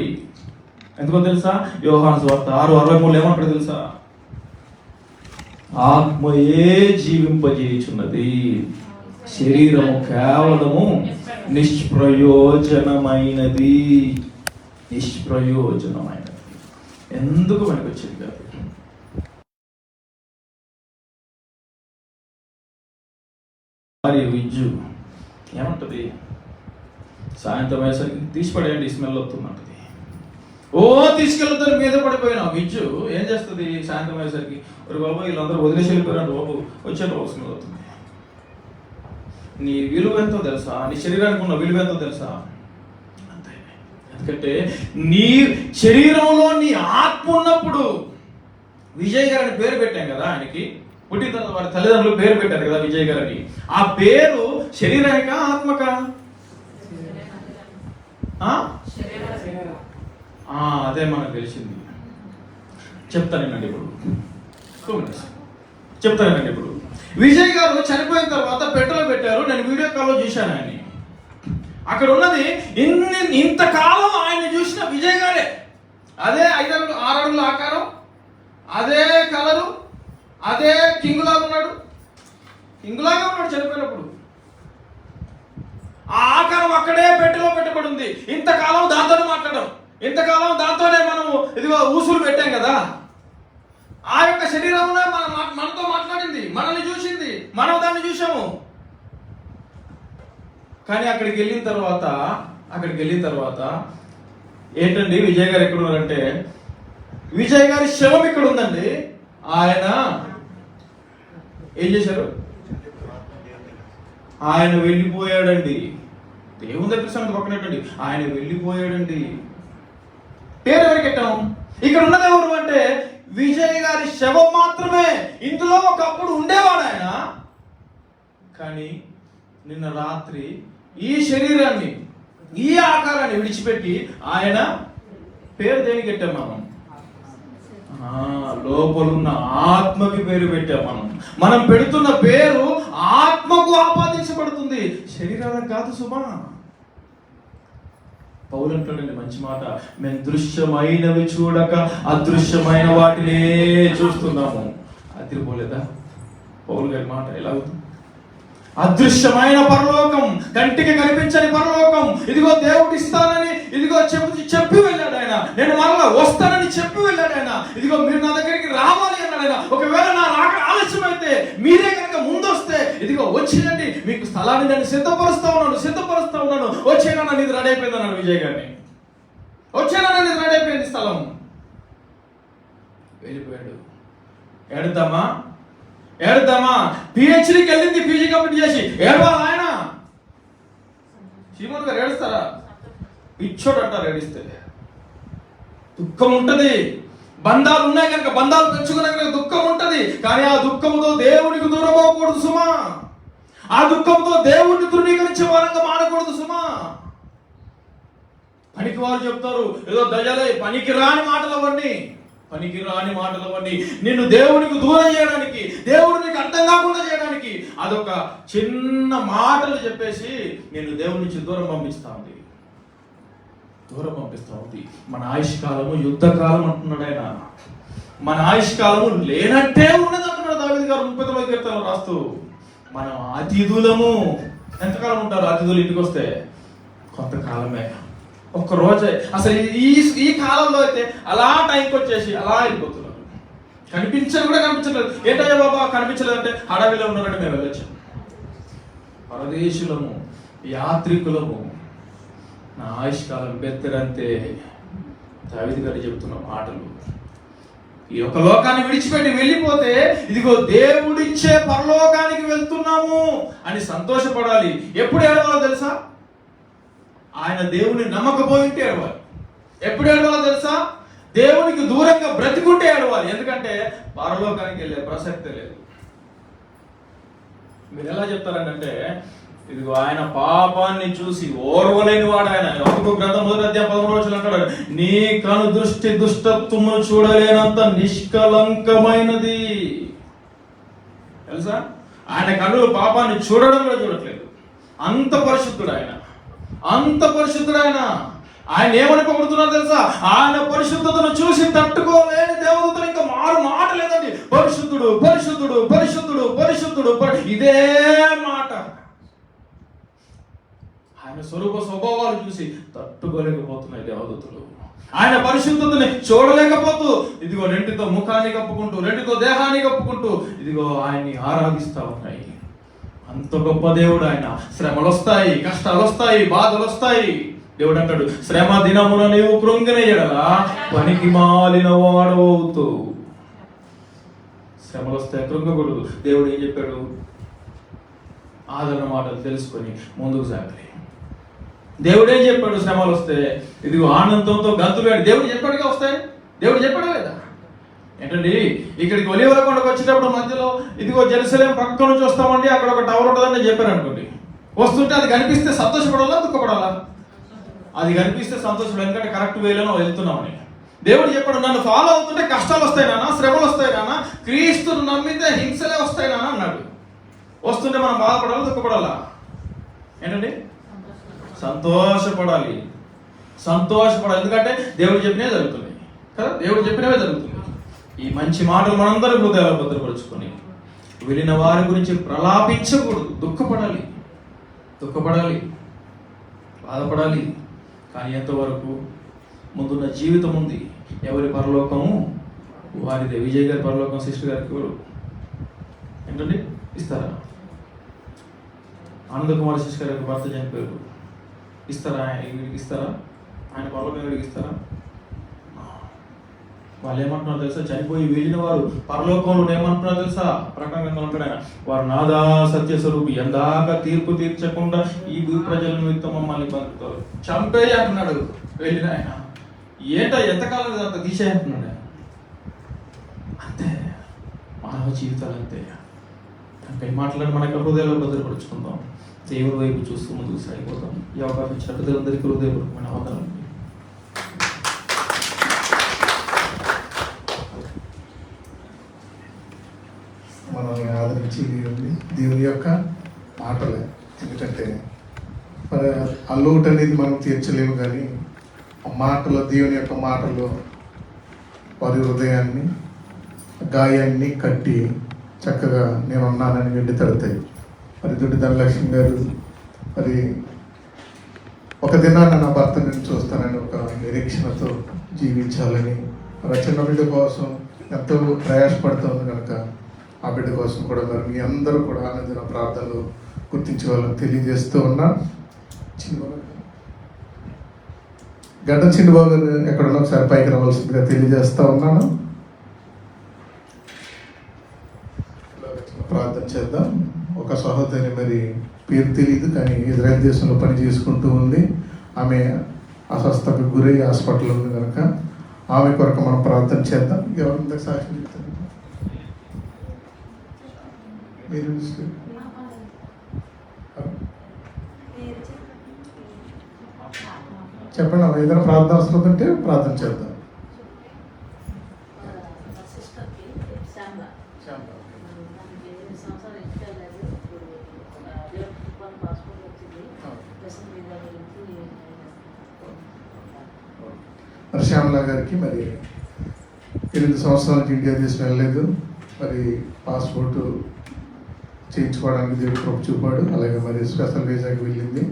ఎందుకో తెలుసా? యోహాను సువార్త 6:63 ఏమంటాడు తెలుసా? ఆత్మయే జీవింపజేయుచున్నది, శరీరము కేవలము నిష్ప్రయోజనమైనది. ఎందుకు మనకు వచ్చింది కాదు. మరి విజ్జు ఏమంటది? సాయంత్రం అయ్యేసరికి తీసిపడేయండి, స్మెల్ వస్తుందంటది. తీసుకెళ్తారు మీద పడిపోయినా విజ్జు ఏం చేస్తుంది? సాయంత్రం అయ్యేసరికి ఒక బాబు వీళ్ళందరూ వదిలేసి వెళ్ళిపోయారు, బాబు వచ్చారు, బాబు స్మెల్ అవుతుంది. నీ విలువ ఎంతో తెలుసా? నీ శరీరానికి ఉన్న విలువ ఎంతో తెలుసా? అంతే. ఎందుకంటే నీ శరీరంలో నీ ఆత్మ ఉన్నప్పుడు, విజయ్ గారిని పేరు పెట్టాం కదా ఆయనకి, పుట్టిన తర్వాత వారి తల్లిదండ్రులు పేరు పెట్టారు కదా విజయ్ గారిని. ఆ పేరు శరీరానికా ఆత్మకా? అదే మనకు తెలిసింది. చెప్తానండి ఇప్పుడు విజయ్ గారు చనిపోయిన తర్వాత పెట్టెలో పెట్టారు. నేను వీడియో అమెరికాలో చూశాను ఆయన్ని. అక్కడ ఉన్నది ఇంతకాలం ఆయన చూసిన విజయ్ గారే. అదే 5 అడుగులు 6 అడుగుల ఆకారం, అదే కలరు, అదే కింగులాగా ఉన్నాడు చనిపోయినప్పుడు. ఆ ఆకారం అక్కడే పెట్టెలో పెట్టబడి ఉంది. ఇంతకాలం దాంతోనే మాట్లాడడం, ఇంతకాలం దాంతోనే మనము ఇదిగో ఊసులు పెట్టాం కదా. ఆ యొక్క శరీరంలో మనతో మాట్లాడింది, మనల్ని చూసింది, మనం దాన్ని చూసాము. కానీ అక్కడికి వెళ్ళిన తర్వాత ఏంటండి విజయ్ గారు ఎక్కడ ఉన్నారంటే, విజయ్ గారి శవం ఇక్కడ ఉందండి. ఆయన ఏం చేశారు? ఆయన వెళ్ళిపోయాడండి. దేవుని దగ్గర సంగతి పక్కనట్టండి, ఆయన వెళ్ళిపోయాడండి. పేరు ఎవరికి పెట్టాం? ఇక్కడ ఉన్నది ఎవరు అంటే విజయ్ గారి శవం మాత్రమే. ఇందులో ఒకప్పుడు ఉండేవాడు ఆయన. కానీ నిన్న రాత్రి ఈ శరీరాన్ని, ఈ ఆకారాన్ని విడిచిపెట్టి ఆయన పేరు దేనికి పెట్టాం మనం? లోపలున్న ఆత్మకి పేరు పెట్టాం. మనం పెడుతున్న పేరు ఆత్మకు ఆపాదించబడుతుంది, శరీరానికి కాదు సుమా. పౌలు అంటాడండి మంచి మాట, మేము దృశ్యమైనవి చూడక అదృశ్యమైన వాటినే చూస్తున్నాము. అదిరిపోలేదా పౌలు గారి మాట? ఎలా అవుతుంది? అదృశ్యమైన పరలోకం, కంటికి కనిపించని పరలోకం, ఇదిగో దేవుడు ఇస్తానని ఇదిగో చెప్పి వెళ్ళాడు ఆయన. నేను మరలా వస్తానని చెప్పి వెళ్ళాడు ఆయన. ఇదిగో మీరు నా దగ్గరికి రావాలి అన్నాడు ఆయన. ఒకవేళ నా రాక ఆలస్యం అయితే మీరే కనుక ముందొస్తే ఇదిగో వచ్చినండి, మీకు స్థలాన్ని నేను సిద్ధపరుస్తా ఉన్నాను, వచ్చేనా నీది రెడీ అయిపోయింది అన్నాడు విజయ్ గారిని. వచ్చేనా నీది రెడీ అయిపోయింది స్థలం. వెళ్ళిపోయాడు. ఏడుద్దామా? పిహెచ్డీకి వెళ్ళింది, పీజీ కంప్లీట్ చేసి ఏడవాలి ఆయన. శ్రీమన్ గారు ఏడుస్తారా? పిచ్చోడు అంటారు ఏడిస్తే. దుఃఖం ఉంటది, బంధాలు ఉన్నాయి కనుక, బంధాలు పెంచుకునే కనుక దుఃఖం ఉంటది. కానీ ఆ దుఃఖంతో దేవునికి దూరం అవ్వకూడదు సుమా. ఆ దుఃఖంతో దేవుడిని ధృవీకరించే వారంగా మారకూడదు సుమా. పనికి వారు చెప్తారు ఏదో దజలే, పనికి రాని మాటలవన్నీ నిన్ను దేవునికి దూరం చేయడానికి, దేవుడు నీకు అర్థం కాకుండా చేయడానికి అదొక చిన్న మాటలు చెప్పేసి నేను దేవుడి నుంచి దూరం పంపిస్తా ఉంది. మన ఆయుష్కాలము యుద్ధకాలం అంటున్నాడు ఆయన. మన ఆయుష్కాలము లేనట్టే ఉన్నది అంటున్నాడు దావీదు గారు 39వ కీర్తనలో రాస్తూ. మనం అతిథులము. ఎంతకాలం ఉంటారు అతిథులు ఇంటికి వస్తే? కొంతకాలమే, ఒక్క రోజే. అసలు ఈ కాలంలో అయితే అలా టైంకి వచ్చేసి అలా వెళ్ళిపోతున్నారు. కనిపించట్లేదు. ఏంటయ్యా బాబా కనిపించలేదు అంటే అడవిలో ఉన్నారంటే మేము వెళ్ళొచ్చు. పరదేశులము, యాత్రికులము. నా ఆయుష్కాలం బెత్తరంతే. దావీదు గారు చెప్తున్న మాటలు. ఈ యొక్క లోకాన్ని విడిచిపెట్టి వెళ్ళిపోతే ఇదిగో దేవుడిచ్చే పరలోకానికి వెళ్తున్నాము అని సంతోషపడాలి. ఎప్పుడు ఏడవాలో తెలుసా? ఆయన దేవుని నమ్మకపోయింటే ఏడవాలి. ఎప్పుడు ఏడవాలో తెలుసా? దేవునికి దూరంగా బ్రతికుంటే ఏడవాలి. ఎందుకంటే పరలోకానికి వెళ్ళే ప్రసక్తే లేదు. మీరు ఎలా చెప్తారంటే ఇదిగో ఆయన పాపాన్ని చూసి ఓర్వలేని వాడు ఆయన. ఒక్కొక్క గ్రంథం 1వ అధ్యాయం 13వ వచనం అంటాడు, నీ కను దృష్టి దుష్టత్వమును చూడలేనంత నిష్కలంకమైనది. తెలుసా? ఆయన కన్నులు పాపాన్ని చూడడం కూడా చూడట్లేదు. అంత పరిశుద్ధుడు ఆయన. ఆయన ఏమని పొగుడుతున్నారు తెలుసా? ఆయన పరిశుద్ధతను చూసి తట్టుకోలేని దేవదూతలు ఇంకా మాట లేదండి. పరిశుద్ధుడు ఇదే మాట. ఆయన స్వభావాలు చూసి తట్టుకోలేకపోతున్నాయి దేవదూతలు. ఆయన పరిశుద్ధతని చూడలేకపోతూ ఇదిగో రెంటితో ముఖాన్ని కప్పుకుంటూ, రెంటితో దేహాన్ని కప్పుకుంటూ ఇదిగో ఆయన్ని ఆరాధిస్తా ఉన్నాయి. అంత గొప్ప దేవుడు ఆయన. శ్రమలు వస్తాయి, కష్టాలు వస్తాయి, బాధలు వస్తాయి. దేవుడు అంటాడు, శ్రమ దినమున నీవు కృంగిన ఎడల పనికి మాలిన వాడవుతూ. శ్రమలు వస్తాయి, కృంగకూడదు. దేవుడు ఏం చెప్పాడు? ఆదరణ మాటలు తెలుసుకొని ముందుకు సాగాలి. దేవుడు ఏం చెప్పాడు? శ్రమలు వస్తే ఇదిగో ఆనందంతో గంతులు వేడు. దేవుడు చెప్పాడుగా వస్తాయి. దేవుడు చెప్పాడు లేదా? ఏంటండి ఇక్కడికి ఒలీవల కొండకు వచ్చేటప్పుడు మధ్యలో ఇదిగో జెరూసలేం పక్క నుంచి వస్తామండి, అక్కడ ఒక టవర్ ఉంటుందని చెప్పారు అనుకోండి. వస్తుంటే అది కనిపిస్తే సంతోషపడాలా, దుఃఖపడాలా? అది కనిపిస్తే సంతోషపడాలి, ఎందుకంటే కరెక్ట్ వేలోనో వెళ్తున్నామని. దేవుడు చెప్పాడు, నన్ను ఫాలో అవుతుంటే కష్టాలు వస్తాయి నాన్న, శ్రమలు వస్తాయి నాన్న, క్రీస్తును నమ్మితే హింసలే వస్తాయి నాన్న అన్నాడు. వస్తుంటే మనం బాధపడాలా, దుఃఖపడాలా? ఏంటండి? సంతోషపడాలి. సంతోషపడాలి, ఎందుకంటే దేవుడు చెప్పినవే జరుగుతున్నాయి కదా, దేవుడు చెప్పినవే జరుగుతున్నాయి. ఈ మంచి మాటలు మనందరూ హృదయాలు భద్రపరుచుకొని వెళ్ళిన వారి గురించి ప్రలాపించకూడదు. దుఃఖపడాలి, బాధపడాలి, కానీ ఎంతవరకు ముందున్న జీవితం ఉంది. ఎవరి పరలోకము వారిదే. విజయ్ గారి పరలోకం సిస్టర్ గారికి ఎవరు ఏంటండి ఇస్తారా? ఆనంద కుమార్ సిస్టర్ గారికి భర్త చనిపోయారు, ఇస్తారా? వీడికి ఇస్తారా? ఆయన పరలోకం వీడికి ఇస్తారా? వాళ్ళు ఏమంటున్నారు తెలుసా? చనిపోయి వెళ్ళిన వారు పరలోకంలో ఏమంటున్నారు తెలుసా? ప్రకటన గ్రంథంలో ఉంటాడు ఆయన, వారు నాదా సత్య స్వరూపి, ఎందాక తీర్పు తీర్చకుండా ఈ భూ ప్రజల నిమిత్తం మమ్మల్ని బతుకుతారు. చంపేయి అంటున్నాడు వెళ్ళిన ఆయన. ఎంతకాలం అంత తీసేయంటున్నాడు ఆయన. అంతే మానవ జీవితాలు అంతే. అంటే మాట్లాడి మన యొక్క హృదయాల్లో భద్రపరుచుకుందాం, దేవుని వైపు చూస్తూ ముందుకు సాగిపోతాం. ఈ అవకాశం ఇచ్చిన పెద్దలందరికీ హృదయపూర్వకమైన వందనాలు. మనల్ని ఆదరించి దేవుని యొక్క మాటలే. ఎందుకంటే మరి ఆ లోటు అనేది మనం తీర్చలేము, కానీ మాటలు, దేవుని యొక్క మాటలు వారి హృదయాన్ని, గాయాన్ని కట్టి చక్కగా నేను ఉన్నానని వెండి తడతాయి. మరి దొడ్డి ధనలక్ష్మి గారు మరి ఒక దినాన్ని నా భర్త నేను చూస్తానని ఒక నిరీక్షణతో జీవించాలని, మరి చిన్న బిడ్డ కోసం ఎంతో ప్రయాసపడుతుంది కనుక ఆ బిడ్డ కోసం కూడా మరి మీ అందరూ కూడా ఆనందిన ప్రార్థనలు గుర్తించుకోవాలని తెలియజేస్తూ ఉన్నా. గడ్డ చిన్నబాబు గారు ఎక్కడున్నా ఒకసారి పైకి రావాల్సిందిగా తెలియజేస్తూ ఉన్నాను. ప్రార్థన చేద్దాం. ఒక సహోదరి మరి పేరు తెలియదు, కానీ ఇజ్రాయెల్ దేశంలో పని చేసుకుంటూ ఉంది. ఆమె అస్వస్థతకు గురై హాస్పిటల్ ఉంది కనుక ఆమె కొరకు మనం ప్రార్థన చేద్దాం. ఎవరి సాక్ష్యం చెప్తారు? మీరు చెప్పండి. ఏదైనా ప్రార్థన అవసరం ఉంటే ప్రార్థన చేద్దాం. మరి శ్యామలా గారికి మరి 8 సంవత్సరాల నుంచి ఇండియా దేశం వెళ్ళలేదు. మరి పాస్పోర్టు చేయించుకోవడానికి దేవుడు కృప చూపాడు. అలాగే మరి స్పెషల్ వీసాకి వెళ్ళింది.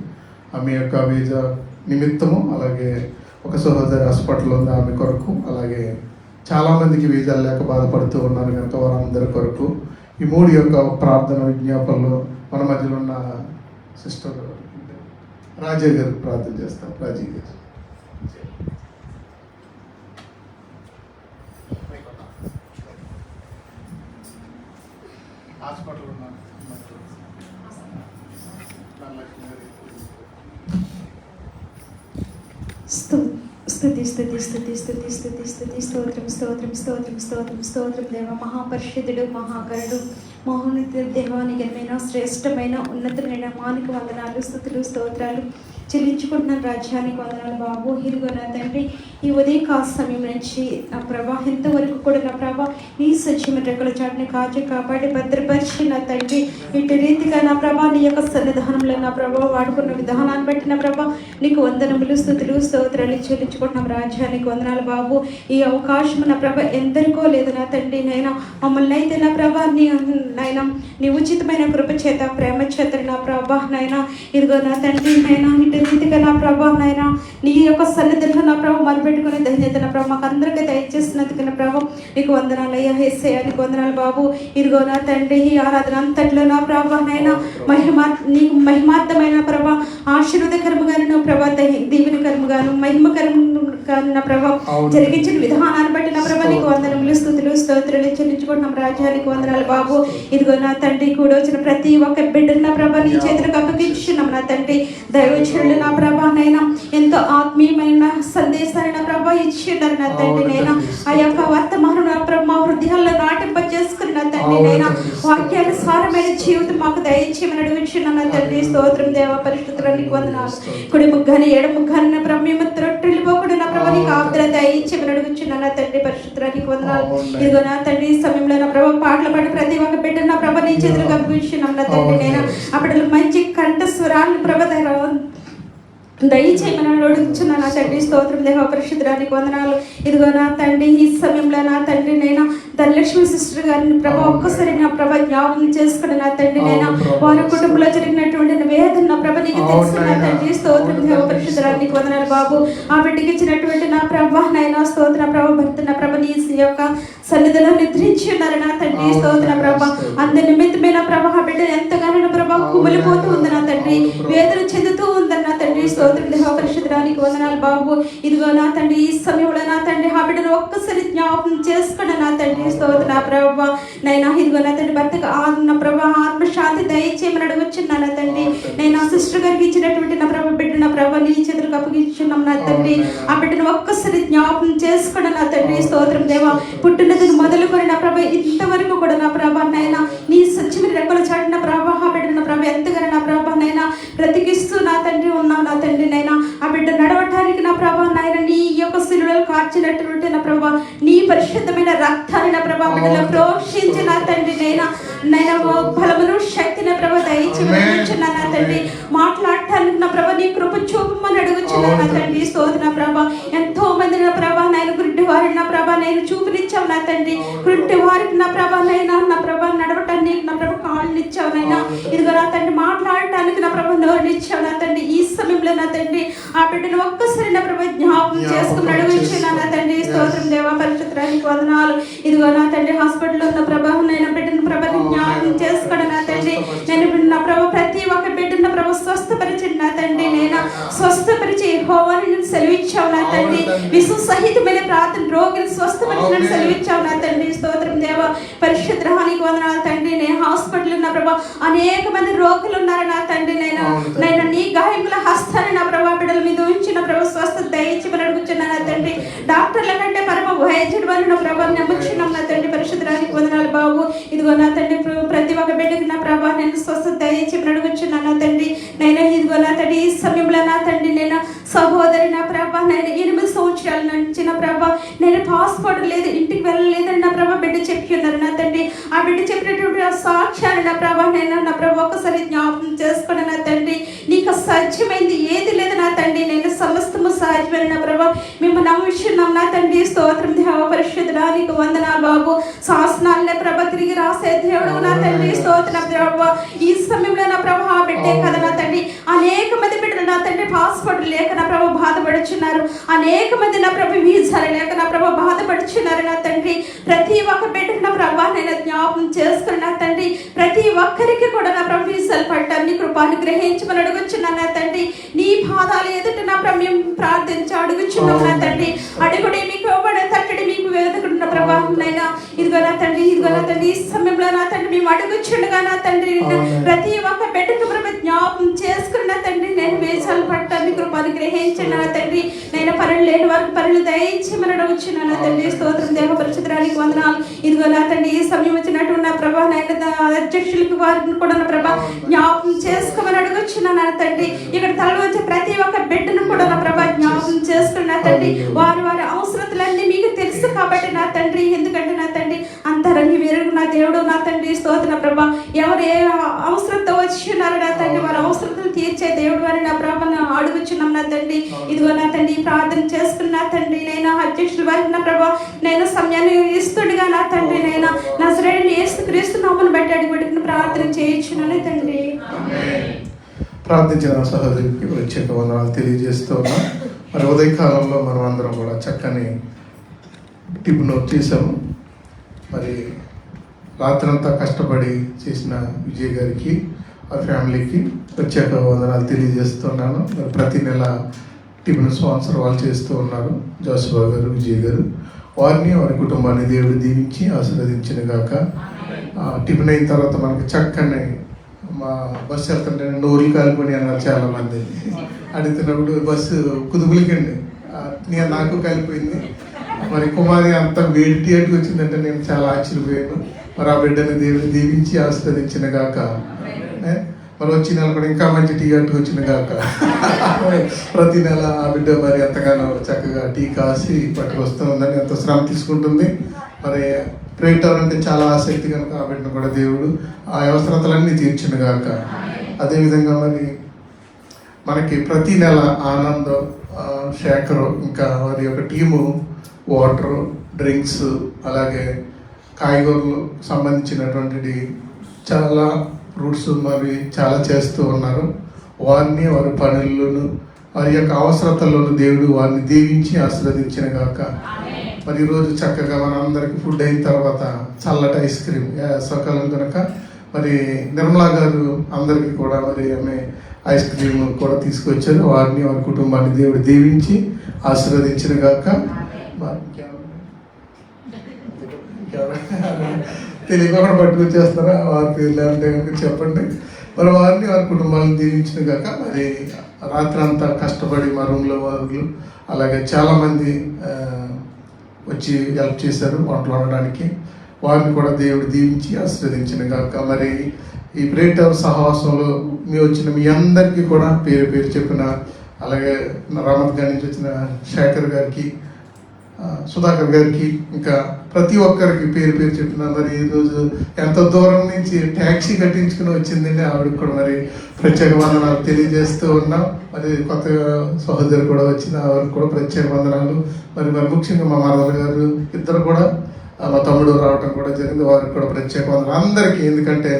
ఆమె యొక్క వీసా నిమిత్తము, అలాగే ఒక సహోదరి హాస్పిటల్ ఉంది ఆమె కొరకు, అలాగే చాలామందికి వీసాలు లేక బాధపడుతూ ఉన్నారు కనుక వారందరి కొరకు ఈ 3 యొక్క ప్రార్థన విజ్ఞాపనలు మన మధ్యలో ఉన్న సిస్టర్ రాజయ్య గారు ప్రార్థన చేస్తాం. రాజయ్య గారు హాస్పిటల్ ఉన్నారు. స్తుతి స్తుతి స్తుతి స్తుతి స్తుతి స్తుతి స్తోత్రం స్తోత్రం స్తోత్రం స్తోత్రం స్తోత్రం దేవ మహాపరిషుద్ధుడు మహాకరుడు మహోన్నత దేవానికి ఘనమైన శ్రేష్టమైన ఉన్నతమైన నామానికి వందనాలు స్తుతులు స్తోత్రాలు చెల్లించుకుంటున్నాను. రాజ్యానికి వందనాలు బాబు. ఇదిగో నా తండ్రి, ఈ ఉదయకాల సమయం నుంచి నా ప్రభా ఇంతవరకు కూడా నా ప్రభా నీ సజీవ రెక్కల చాటుని కాచి కాపాడి భద్రపరిచి నా తండ్రి ఇటు రీతిగా నా ప్రభా నీ యొక్క సన్నిధానంలో నా ప్రభా వాడుకున్న విధానాన్ని బట్టి నా ప్రభా నీకు వందనములు స్తుతులు స్తోత్రాలు చెల్లించుకుంటున్నాం. రాజ్యానికి వందనాలు బాబు. ఈ అవకాశం నా ప్రభ ఎందరికో లేదు నా తండ్రి. నైనా మమ్మల్ని అయితే నా ప్రభా నైనా నీ ఉచితమైన కృప చేత ప్రేమ చేత నా ప్రభా నైనా ఇదిగో నా తండ్రి నైనా ఇటు రీతిగా నా ప్రభా నైనా నీ యొక్క సన్నిధిలో నా ప్రభావ మొదలుపెట్టుకునే ధన్యత నా ప్రభావ మాకు అందరికీ దయచేసినందుకు నా ప్రభావ నీకు వందనాలు అయ్యా. యేసయ్యా నీకు వందనాలు బాబు. ఇదిగో నా తండ్రి ఈ ఆరాధన అంతట్లో నా ప్రభా నైనా నీకు మహిమార్థమైన ప్రభా ఆశీర్వాదకరముగాను నా ప్రభా దీవెనకరముగాను మహిమకరముగాను నా ప్రభా జరిగించిన విధానాన్ని బట్టి నా ప్రభా నీకు వందనములు స్తుతులు స్తోత్రాలు చెల్లించుకుంటున్నాం. రాజ్యానికి వందనాలు బాబు. ఇదిగో నా తండ్రి కూడా వచ్చిన ప్రతి ఒక్క బిడ్డను నా ప్రభా నీ చేతులకు అప్పగించున్నాం నా తండ్రి. దైవజనులు నా ప్రభా నైనా ఎంతో ఆత్మీయమైన సందేశాన్ని నా ప్రభా ఇచ్చిండారు నా తండ్రి. నైనా ఆ యొక్క వర్తమానం నా ప్రభా మా హృదయాల్లో నాటింప చేసుకుని నా తండ్రి నైనా వాక్యానుసారమైన జీవితం మాకు దయచేయమని అడుగుచున్నాను నా తండ్రి. స్తోత్రం దేవ పరిశుద్ధునికి వందనాలు. కుడి ముగ్గాని ఎడ ముగ్గాని ప్రభు మేము త్రొట్టిల్లిపోకుండా నా ప్రభు నీకు ఆప్తుల దయచేయమని అడుగుచున్నాను నా తండ్రి. పరిశుద్ధునికి వందనాలు. ఇదిగో నా తండ్రి ఈ సమయంలో నా ప్రభు పాటలు పాడి ప్రతి ఒక్క బిడ్డ నా ప్రభు నీ చేతులు కప్పించున్నాం నా తండ్రి. నేను అప్పుడు మంచి కంఠ స్వరాన్ని ప్రభ దయచేయమని అడుగుచున్నాను నా తండ్రి. స్తోత్రం దేవ పరిశుద్ధుడానికి వందనాలు. ఇదిగో నా తండ్రి ఈ సమయంలో నా తండ్రి నేను ధనలక్ష్మి సిస్టర్ గారిని ప్రభా ఒక్కసారి నా ప్రభ జ్ఞాపకం చేసుకుని నా తండ్రి నేను వారి కుటుంబంలో జరిగినటువంటి వేదన నా ప్రభ నీకు తెలుసు నా తండ్రి. స్తోత్రం దేవ పరిశుద్ధుడానికి వందనాలు బాబు. ఆ బిడ్డకి ఇచ్చినటువంటి నా ప్రభ నైనా స్తోత్ర ప్రభ భర్త నా ప్రభ నీ యొక్క సన్నిధిలో నిద్రించి ఉన్నారు నా తండ్రి. స్తోత్ర ప్రభ అందు నిమిత్తమైన ప్రభ ఆ బిడ్డ ఎంతగానో ప్రభ కుమిలిపోతూ ఉంది నా తండ్రి, వేదన చెందుతూ ఉందని నా తండ్రి. స్తోత్రం దేవ పరిశుద్ధుడానికి వందనాలు బాబు. ఇదిగో నా తండ్రి ఈ సమయంలో నా తండ్రి ఆ బిడ్డను ఒక్కసారి జ్ఞాపకం చేసుకుని నా తండ్రి. స్తోత్ర నా ప్రభ నైనా ఇదిగో నా తండ్రి భర్తకు నా ప్రభ ఆత్మశాంతి దయచేయమని అడుగుచున్నా నా తండ్రి. నేను ఆ సిస్టర్ గారికి ఇచ్చినటువంటి నా ప్రభ బిడ్డ నా ప్రభ నీ చేతులకు అప్పగిస్తున్నాం నా తండ్రి. ఆ బిడ్డను ఒక్కసారి జ్ఞాపకం చేసుకుని నా తండ్రి. స్తోత్రం దేవ పుట్టినది మొదలుకొని నా ప్రభ ఇంతవరకు కూడా నా ప్రభ నైనా నీ సత్యమైన రెక్కల చాటు నా ప్రభ ఆ బిడ్డ నా ప్రభ ఎంతగానో నా ప్రభ నైనా బ్రతికిస్తూ నా తండ్రి ఉన్నావు నా తండ్రి. నైనా ఆ బిడ్డ నడవటానికి నా ప్రభ నాయన నీ యొక్క శిలువలో కార్చినటువంటి నా ప్రభ నీ పరిశుద్ధమైన రక్తాన్ని నా ప్రభ బిడ్డలో ప్రోక్షించి నా తండ్రి నైనా బలమును శక్తిని ప్రభ దయచేయమని నా తండ్రి. మాట్లాడటానికి నా ప్రభ నీ కృప చూపమని అడుగుచున్నా నా తండ్రి. స్తోత్ర నా ప్రభ ఎంతో మంది నా ప్రభ నేను గుడ్డి వారిని నా ప్రభ నేను చూపునిచ్చావు నా తండ్రి. గుడ్డి వారికి నా ప్రభ నా ప్రభ నడవటానికి నా ప్రభ కాళ్ళు ఇచ్చావు నైనా. ఇదిగో నా తండ్రి మాట్లాడటానికి నా ప్రభ నోరు ఇచ్చావు నా తండ్రి. ఈ సమయంలో నా తండ్రి ఆ బిడ్డను ఒక్కసారి నా ప్రభ జ్ఞాపకం చేసుకుని అడుగుచున్నా నా తండ్రి. స్తోత్రం దేవ పరిశుద్ధునికి వందనాలు. ఇదిగో నా తండ్రి హాస్పిటల్లో ఉన్న ప్రభ నైనా బిడ్డను ప్రభ జ్ఞాపకం చేసుకోండి నా తండ్రి. నేను నా ప్రభ ప్రతి ఒక్క బిడ్డను ప్రభ స్వస్థపరిచండి నా తండ్రి. నేను స్వస్థపరిచి హోవాని నేను సెలవిచ్చావు నా తండ్రి. విశ్వసహితమైన ప్రార్థన రోగిని స్వస్థపరిచిన సెలవిచ్చావు నా తండ్రి. స్తోత్రం దేవ పరిశుద్ధనికి వందనాలు తండ్రి. నేను హాస్పిటల్ ఉన్న ప్రభ అనేక మంది రోగులు ఉన్నారు నా తండ్రి. నేను నీ గాయముల హస్తాన్ని నా ప్రభా బిడ్డల మీద ఉంచిన ప్రభ స్వస్థత దయచేయమని అడుగుచున్నా నా తండ్రి. డాక్టర్ల కంటే పరమ వైద్యుడు అని నా ప్రభ నమ్ముచున్నాం నా తండ్రి. పరిశుద్ధడానికి వందనాలు బాబు. ఇదిగో నా తండ్రి ప్రతి ఒక్క బిడ్డకి నా ప్రభా నేను స్వస్థత దయచేయమని అడుగుచున్నా నా తండ్రి. నేను ఇదిగో నా తండ్రి ఈ సమయంలో నా తండ్రి నేను సహోదరి నా ప్రభా నేను 8 సంవత్సరాల నుంచి నా ప్రభా నేను పాస్పోర్ట్ లేదు ఇంటికి వెళ్ళలేదని నా ప్రభా బిడ్డ చెప్పి ఉన్నారు నా తండ్రి. ఆ బిడ్డ చెప్పినటువంటి ఆ సాక్ష్యాన్ని నా ప్రభా నేను నా ప్రభా ఒక్కసారి జ్ఞాపకం చేసుకుని నా తండ్రి. నీకు సాధ్యమైంది ఏది లేదు నా తండ్రి. నేను సమస్తము సాధ్యమైన నా ప్రభా మేము నమ్ముచున్నాం నా తండ్రి. స్తోత్రం దేవ పరిశుద్ధడానికి వందనాలు బాబు. శాసనాలనే ప్రభ తిరిగి రాసే దేవుడు నా తండ్రి. స్తోత్రం ప్రభా ఈ సమయంలో నా ప్రభా ఆ బిడ్డే కదా నా తండ్రి. అనేక మంది బిడ్డలు నా తండ్రి పాస్పోర్ట్ లేక నా ప్రభ బాధపడుచున్నారు. అనేక మంది నా ప్రభ వీసాలు లేక నా ప్రభ బాధపడుచున్నారు నా తండ్రి. ప్రతి ఒక్క బిడ్డకు నా ప్రభా నేను జ్ఞాపకం చేసుకుని నా తండ్రి. ప్రతి ఒక్కరికి కూడా నా ప్రభ వీసాలు పట్టాన్ని కృపాను గ్రహించమని అడుగుచున్నా నా తండ్రి. నీ పాదాలు ఎదుట నా ప్రభ మేము ప్రార్థించి అడుగుచున్నాం నా తండ్రి. అడుగుడే మీకు ఇవ్వబడే తట్టడి మీకు వేదకుడున్న ప్రభావమైనా ఇదిగో నా తండ్రి. ఇదిగో నా తండ్రి ఈ సమయంలో నా తండ్రి మేము అడుగుచుండగా నా తండ్రి ప్రతి ఒక్క బిడ్డకు ప్రభ జ్ఞాపకం చేసుకుని నా తండ్రి నేను వేసాలు పట్టాన్ని కృపాను గ్రహించండి నా తండ్రి. నేను పనులు లేని వారికి పనులు దయచేయమని అడుగుచున్నా నా తండ్రి. స్తోత్రం దేవ పరిశుద్ధడానికి వందనాలు. ఇదిగో నా తండ్రి ఈ సమయం వచ్చినట్టు నా ప్రభా నేను అధ్యక్షులకు వారిని కూడా నా ప్రభా జ్ఞాపకం చేసుకోమని అడుగుచున్నా నా తండ్రి. ఇక్కడ తల వచ్చే ప్రతి ఒక్క బిడ్డను కూడా నా ప్రభా జ్ఞాపకం చేసుకుని నా తండ్రి. వారి వారి అవసరతలన్నీ మీకు తెలుసు కాబట్టి నా తండ్రి. ఎందుకంటే నా తండ్రి అంతరంగి వేరు నా దేవుడు నా తండ్రి. స్తోత్ర ప్రభా ఎవరు ఏ అవసరంతో వచ్చి ఉన్నారు నా తండ్రి వారి అవసరతలు తీర్చే దేవుడు అని నా ప్రభను అడుగుచున్నాం నా తండ్రి. ఇదిగో నా తండ్రి ప్రార్థన చేసుకున్న నా తండ్రి నేను అధ్యక్షుల వారికి నా ప్రభా నేను సమయాన్ని ఇస్తుండగా నా తండ్రి నేను నజరేయుడైన యేసుక్రీస్తు నామమును బట్టి అడిగి ప్రార్థన చేయించున్నాను తండ్రి. ప్రార్థించిన సహోదరికి ప్రత్యేక వందనాలు తెలియజేస్తూ ఉన్నాం. మరి ఉదయకాలంలో మనం అందరం కూడా చక్కని టిప్ నోట్ చేసాము. మరి రాత్రంతా కష్టపడి చేసిన విజయ్ గారికి ఆ ఫ్యామిలీకి ప్రత్యేక వందనాలు తెలియజేస్తున్నాను. మరి ప్రతి నెల టిఫిన్ స్పాన్సర్ వాళ్ళు చేస్తూ ఉన్నారు జోసఫ్ గారు విజయ్ గారు. వారిని వారి కుటుంబాన్ని దేవుడు దీవించి ఆశీర్వదించిన గాక. టిఫిన్ అయిన తర్వాత మనకి చక్కని మా బస్సు వెళ్తుంటే నోరులు కాలిపోయి అన్నారు చాలామంది. అడుగుతున్నప్పుడు బస్సు కుదుపులకండి నాకు కలిపోయింది. మరి కుమారి అంత వేడిటికి వచ్చిందంటే నేను చాలా ఆశ్చర్యపోయాను. మరి ఆ బిడ్డని దేవుడు దీవించి ఆశీర్వదించిన గాక. మరి వచ్చే నెల కూడా ఇంకా మంచి టీ వచ్చిన గాక. ప్రతి నెల ఆ బిడ్డ మరి ఎంతగానో చక్కగా టీ కాసి పట్టుకొస్తుందని ఎంతో శ్రమ తీసుకుంటుంది. మరి ప్రేయర్ టవర్ అంటే చాలా ఆసక్తి కనుక ఆ బిడ్డను కూడా దేవుడు ఆ అవసరతలన్నీ తీర్చిన గాక. అదేవిధంగా మరి మనకి ప్రతి నెల ఆనందం, శేఖరు ఇంకా వారి యొక్క టీము వాటర్, డ్రింక్స్, అలాగే కాయగూరలు సంబంధించినటువంటి చాలా ఫ్రూట్స్ మరి చాలా చేస్తూ ఉన్నారు. వారిని వారి పనులను వారి యొక్క అవసరతలను దేవుడు వారిని దీవించి ఆశీర్వదించిన గాక. మరి ఈరోజు చక్కగా మనందరికి ఫుడ్ అయిన తర్వాత చల్లటి ఐస్ క్రీమ్ సకాలం కనుక మరి నిర్మలా గారు అందరికీ కూడా మరి ఆమె ఐస్ క్రీమ్ కూడా తీసుకొచ్చారు. వారిని వారి కుటుంబాన్ని దేవుడు దీవించి ఆశీర్వదించిన గాక. తెలియకుండా పట్టుకొచ్చేస్తారా వారి పేర్లు అంటే కనుక చెప్పండి. మరి వారిని వారి కుటుంబాలను దీవించిన గాక. మరి రాత్రి అంతా కష్టపడి మా రూమ్లో వారు అలాగే చాలామంది వచ్చి హెల్ప్ చేశారు వంటలు వండడానికి. వారిని కూడా దేవుడు దీవించి ఆశీర్వదించిన గాక. మరి ఈ ప్రేయర్ టవర్ సహవాసంలో వచ్చిన మీ అందరికీ కూడా పేరు పేరు చెప్పిన, అలాగే రామత్ గారి నుంచి వచ్చిన శేఖర్ గారికి, సుధాకర్ గారికి, ఇంకా ప్రతి ఒక్కరికి పేరు పేరు చెప్పిన. మరి ఈరోజు ఎంతో దూరం నుంచి ట్యాక్సీ కట్టించుకుని వచ్చిందండి, ఆవిడకి కూడా మరి ప్రత్యేక వందనాలు తెలియజేస్తూ ఉన్నాం. మరి కొత్త సహోదరు కూడా వచ్చిన వారికి కూడా ప్రత్యేక వందనాలు. మరి ముఖ్యంగా మా మరదలు గారు ఇద్దరు కూడా, మా తమ్ముడు రావటం కూడా జరిగింది, వారికి కూడా ప్రత్యేక వందనాలు అందరికీ. ఎందుకంటే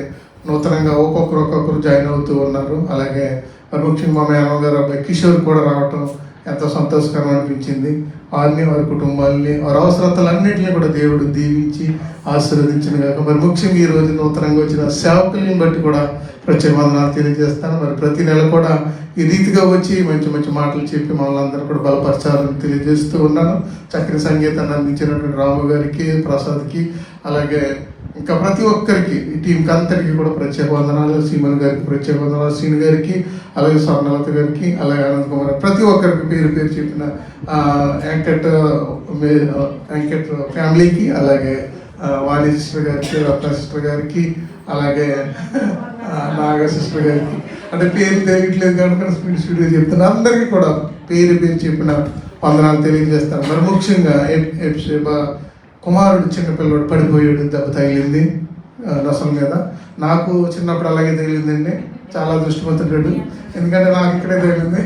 నూతనంగా ఒక్కొక్కరు జాయిన్ అవుతూ ఉన్నారు. అలాగే మరి ముఖ్యంగా మా మేనమ్మ గారు అబ్బాయి కిషోర్ కూడా రావటం ఎంతో సంతోషకరం అనిపించింది. వారిని వారి కుటుంబాలని వారి అవసరతలన్నింటినీ కూడా దేవుడు దీవించి ఆశీర్వదించిన గాక. మరి ముఖ్యంగా ఈ రోజు నూతనంగా వచ్చిన సేవకుల్ని బట్టి కూడా ప్రత్యేక వందనాలు తెలియజేస్తాను. మరి ప్రతి నెల కూడా ఈ రీతిగా వచ్చి మంచి మంచి మాటలు చెప్పి మమ్మల్ని అందరూ కూడా బలపరచాలని తెలియజేస్తూ ఉన్నాను. చక్కని సంగీతాన్ని అందించినటువంటి రాము గారికి, ప్రసాద్కి, అలాగే ఇంకా ప్రతి ఒక్కరికి ఈ టీంకి అంతటికి కూడా ప్రత్యేక వందనాలు. సీమన్ గారికి ప్రత్యేక వందనాలు, శ్రీను గారికి, అలాగే స్వర్ణలత గారికి, అలాగే అనంత్ కుమార్, ప్రతి ఒక్కరికి పేరు పేరు చెప్పిన యాంకెట్ ఫ్యామిలీకి, అలాగే వాణి సిస్టర్ గారికి, రత్న సిస్టర్ గారికి, అలాగే నాగ సిస్టర్ గారికి, అంటే పేరు తెలియట్లేదు కనుక స్పీడ్గా చెప్తాను. అందరికీ కూడా పేరు పేరు చెప్పిన వందనాలు తెలియజేస్తాను. మరి ముఖ్యంగా కుమారుడు చిన్నపిల్లడు పడిపోయాడు, దెబ్బ తగిలింది నొసల మీద. నాకు చిన్నప్పుడు అలాగే తగిలిందండి, చాలా దృష్టిమంతుడు. ఎందుకంటే నాకు ఇక్కడే తగిలింది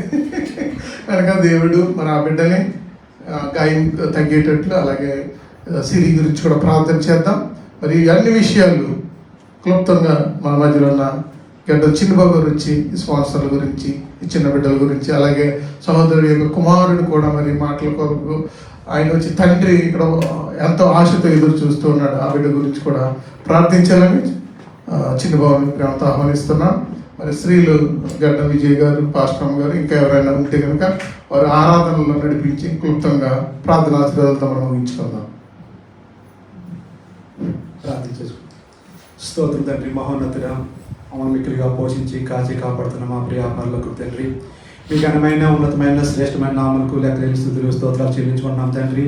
కనుక దేవుడు మరి ఆ బిడ్డని గాయం తగ్గేటట్లు, అలాగే సిరి గురించి కూడా ప్రార్థన చేద్దాం. మరి అన్ని విషయాలు క్లుప్తంగా మన మధ్యలో ఉన్న గడ్డ చిన్నబాబు గారు వచ్చి స్పాన్సర్ల గురించి, ఈ చిన్న బిడ్డల గురించి, అలాగే సహోదరుడు యొక్క కుమారుడు కూడా మరి మాటల కొరకు ఆయన వచ్చి తండ్రి ఇక్కడ ఎంతో ఆశతో ఎదురు చూస్తూ ఉన్నాడు. ఆ బిడ్డ గురించి కూడా ప్రార్థించాలని చిన్నబాబుని ప్రేమతో ఆహ్వానిస్తున్నాం. మరి స్త్రీలు గడ్డ విజయ్ గారు, పాస్టమ్ గారు, ఇంకా ఎవరైనా ఉంటే కనుక వారు ఆరాధనలో నడిపించి క్లుప్తంగా ప్రార్థనా ఆశీర్వాదాలతో మనం ముగించుకుందాం. ప్రార్థించేసుకుందాం. స్తోత్రం తండ్రి, మహోన్నతుడా, మమ్మల్ని మిక్కులుగా పోషించి కాచి కాపాడుతున్న మా ప్రియ పరులకు తండ్రి, మీ ఘనమైన ఉన్నతమైన శ్రేష్టమైన నామలకు లెక్కలేని స్తుతులు స్తోత్రాలు చెల్లించుకున్నాం తండ్రి.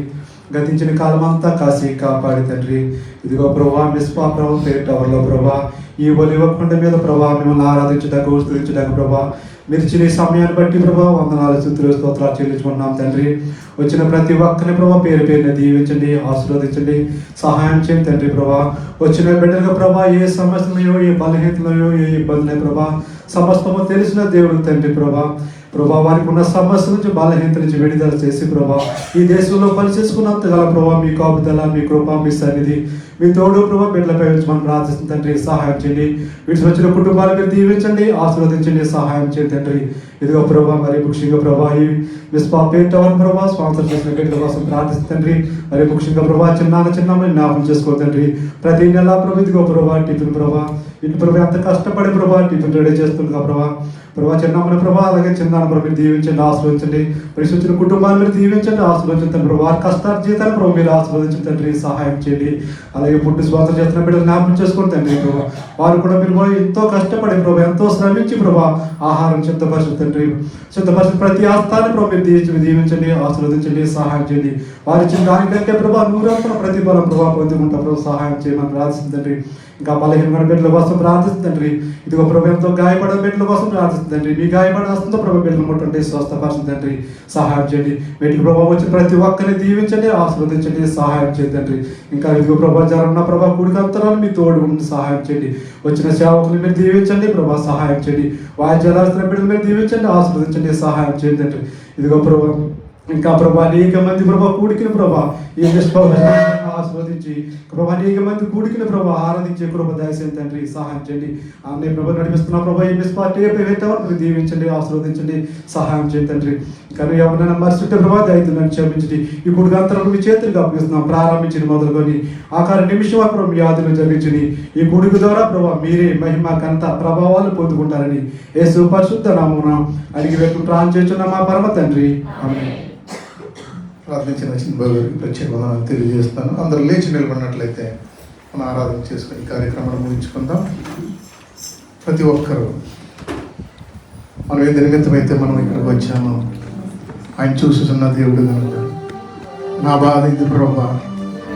గతించిన కాలం అంతా కాసి కాపాడి తండ్రి, ఇదిగో ప్రభా మిస్పా ప్రభు ప్రేయర్ టవర్లో ప్రభా ఈ ఒలివ కొండ మీద ప్రభా మిమ్మల్ని ఆరాధించుటకు స్తుతించుటకు ప్రభా మీరు ఇచ్చిన సమయాన్ని బట్టి ప్రభా వందనాలు స్తుతులు స్తోత్రాలు చెల్లించుకున్నాం తండ్రి. వచ్చిన ప్రతి ఒక్కరిని ప్రభా పేరు పేరుని దీవించండి, ఆశీర్వదించండి, సహాయం చేయండి తండ్రి. ప్రభా వచ్చిన బిడ్డలుగా ప్రభా ఏ సమస్యలయో, ఏ బలహీనతలయో, ఏ ఇబ్బందులే ప్రభా సమస్తము తెలిసిన దేవుడు తండ్రి. ప్రభా వారికి ఉన్న సమస్య నుంచి, బలహీనత నుంచి విడుదల చేసి ప్రభా ఈ దేశంలో పనిచేసుకున్నంత గల ప్రభా మీ కాపుదల, మీ కృప, మీ సన్నిధి, మీ తోడు ప్రభా బిడ్డలపై మనం ప్రార్థిస్తుంది తండ్రి. సహాయం చేయండి, వీటి వచ్చిన కుటుంబాలు మీరు దీవించండి, ఆశీర్వదించండి, సహాయం చేయండి తండ్రి. ఇదిగో ప్రభా మరి ముఖ్యంగా ప్రభా ఈ మిస్పా ప్రేయర్ టవర్ ప్రభా స్పాన్సర్ చేసిన బిడ్డల కోసం ప్రార్థిస్తుంది తండ్రి. మరి ముఖ్యంగా ప్రభా చిన్న జ్ఞాపకం చేసుకో తండ్రి. ప్రతి నెల ప్రభు ఇదిగో ప్రభా టిఫిన్ ప్రభా ఇటు ప్రభు ఎంత కష్టపడి ప్రభా టిఫిన్ రెడీ చేస్తుండగా ప్రభా చిన్నమ్మని ప్రభా అలాగే చిన్న మీరు దీవించండి, ఆశీర్వదించండి. మరి వచ్చిన కుటుంబాన్ని మీరు దీవించండి, ఆశీర్వదించండి ప్రభు. వారి కష్టాల జీతాన్ని ప్రభు మీరు ఆశీర్వదించండి తండ్రి, సహాయం చేయండి. అలాగే పుట్టి స్వాతంత్రం చేస్తున్న బిడ్డలు జ్ఞాపకం చేసుకుని తండ్రి ప్రభా, వారు కూడా మీరు ఎంతో కష్టపడి ప్రభు, ఎంతో శ్రమించి ప్రభా ఆహారం సిద్ధపరచు తండ్రి. సిద్ధపరిచిన ప్రతి ఆస్థాన్ని ప్రభు మీరు దీవించండి, ఆశీర్వదించండి, సహాయం చేయండి. వారి ఇచ్చిన దానికంటే ప్రభా నూరంతల ప్రతిఫలం ప్రభావ పొందుకుంటా ప్రభు సహాయం చేయమని ప్రార్థిస్తుంది. ఇంకా బలహీనమైన బిడ్డల కోసం ప్రార్థిస్తుంది. ఇదిగో ప్రభు ఎంతో గాయపడిన బిడ్డల కోసం ప్రార్థిస్తుంది. మీ గాయపడిన హస్తంతో ప్రభు బిడ్డలు ముట్టండి, స్వస్థపరచండి, సహాయం చేయండి. వీటికి ప్రభావ వచ్చిన ప్రతి ఒక్కరిని దీవించండి, ఆశీర్వదించండి, సహాయం చేయండి. ఇంకా ఇదిగో ప్రభా జరన్న ప్రభా కూడిక అంతరాలు మీ తోడు ఉండి సహాయం చేయండి. వచ్చిన సేవకులు మీరు దీవించండి ప్రభా, సహాయం చేయండి. వాయిద్యాలు బిడ్డలు మీరు దీవించండి, ఆశీర్వదించండి, సహాయం చేయండి. ఇదిగో ప్రభా ఇంకా ప్రభా అనేక మంది ప్రభా కూడికిన ప్రభా ఈ ఆస్వాదించి ప్రభా అనేక మంది కూడికిన ప్రభా ఆరాధించే ప్రభా దయచేసి తండ్రి, సహాయం చేయండి. అన్నీ ప్రభా నడిపిస్తున్న ప్రభా ఈ మీరు దీవించండి, ఆశీర్వదించండి, సహాయం చేయండి తండ్రి. కానీ ఎవరైనా మరుచుంటే ప్రభా దయచేసి క్షమించండి. ఈ కూడిక అంతరం మీ చేతులకు అప్పగిస్తున్నాం. ప్రారంభించిన మొదలుకొని ఆఖరి నిమిషం వరకు మీ ఆదిలో జరిగించండి. ఈ కూడిక ద్వారా ప్రభా మీరే మహిమ కంత ప్రభావాలు పొందుకుంటారని యేసు పరిశుద్ధ నామమున అడిగి వేడుకుని ప్రార్థన చేస్తున్న మా పరమ తండ్రి, ఆమేన్. ప్రార్థించిన చిన్న బాబుకి ప్రత్యేక వందనాలు తెలియజేస్తాను. అందరూ లేచి నిలబడినట్లయితే మనం ఆరాధన చేసుకుని ఈ కార్యక్రమాన్ని ముగించుకుందాం. ప్రతి ఒక్కరూ మనం ఏ నిమిత్తమైతే మనం ఇక్కడికి వచ్చామో ఆయన చూస్తున్న దేవుడు కనుక నా బాధ ఇది ప్రభా,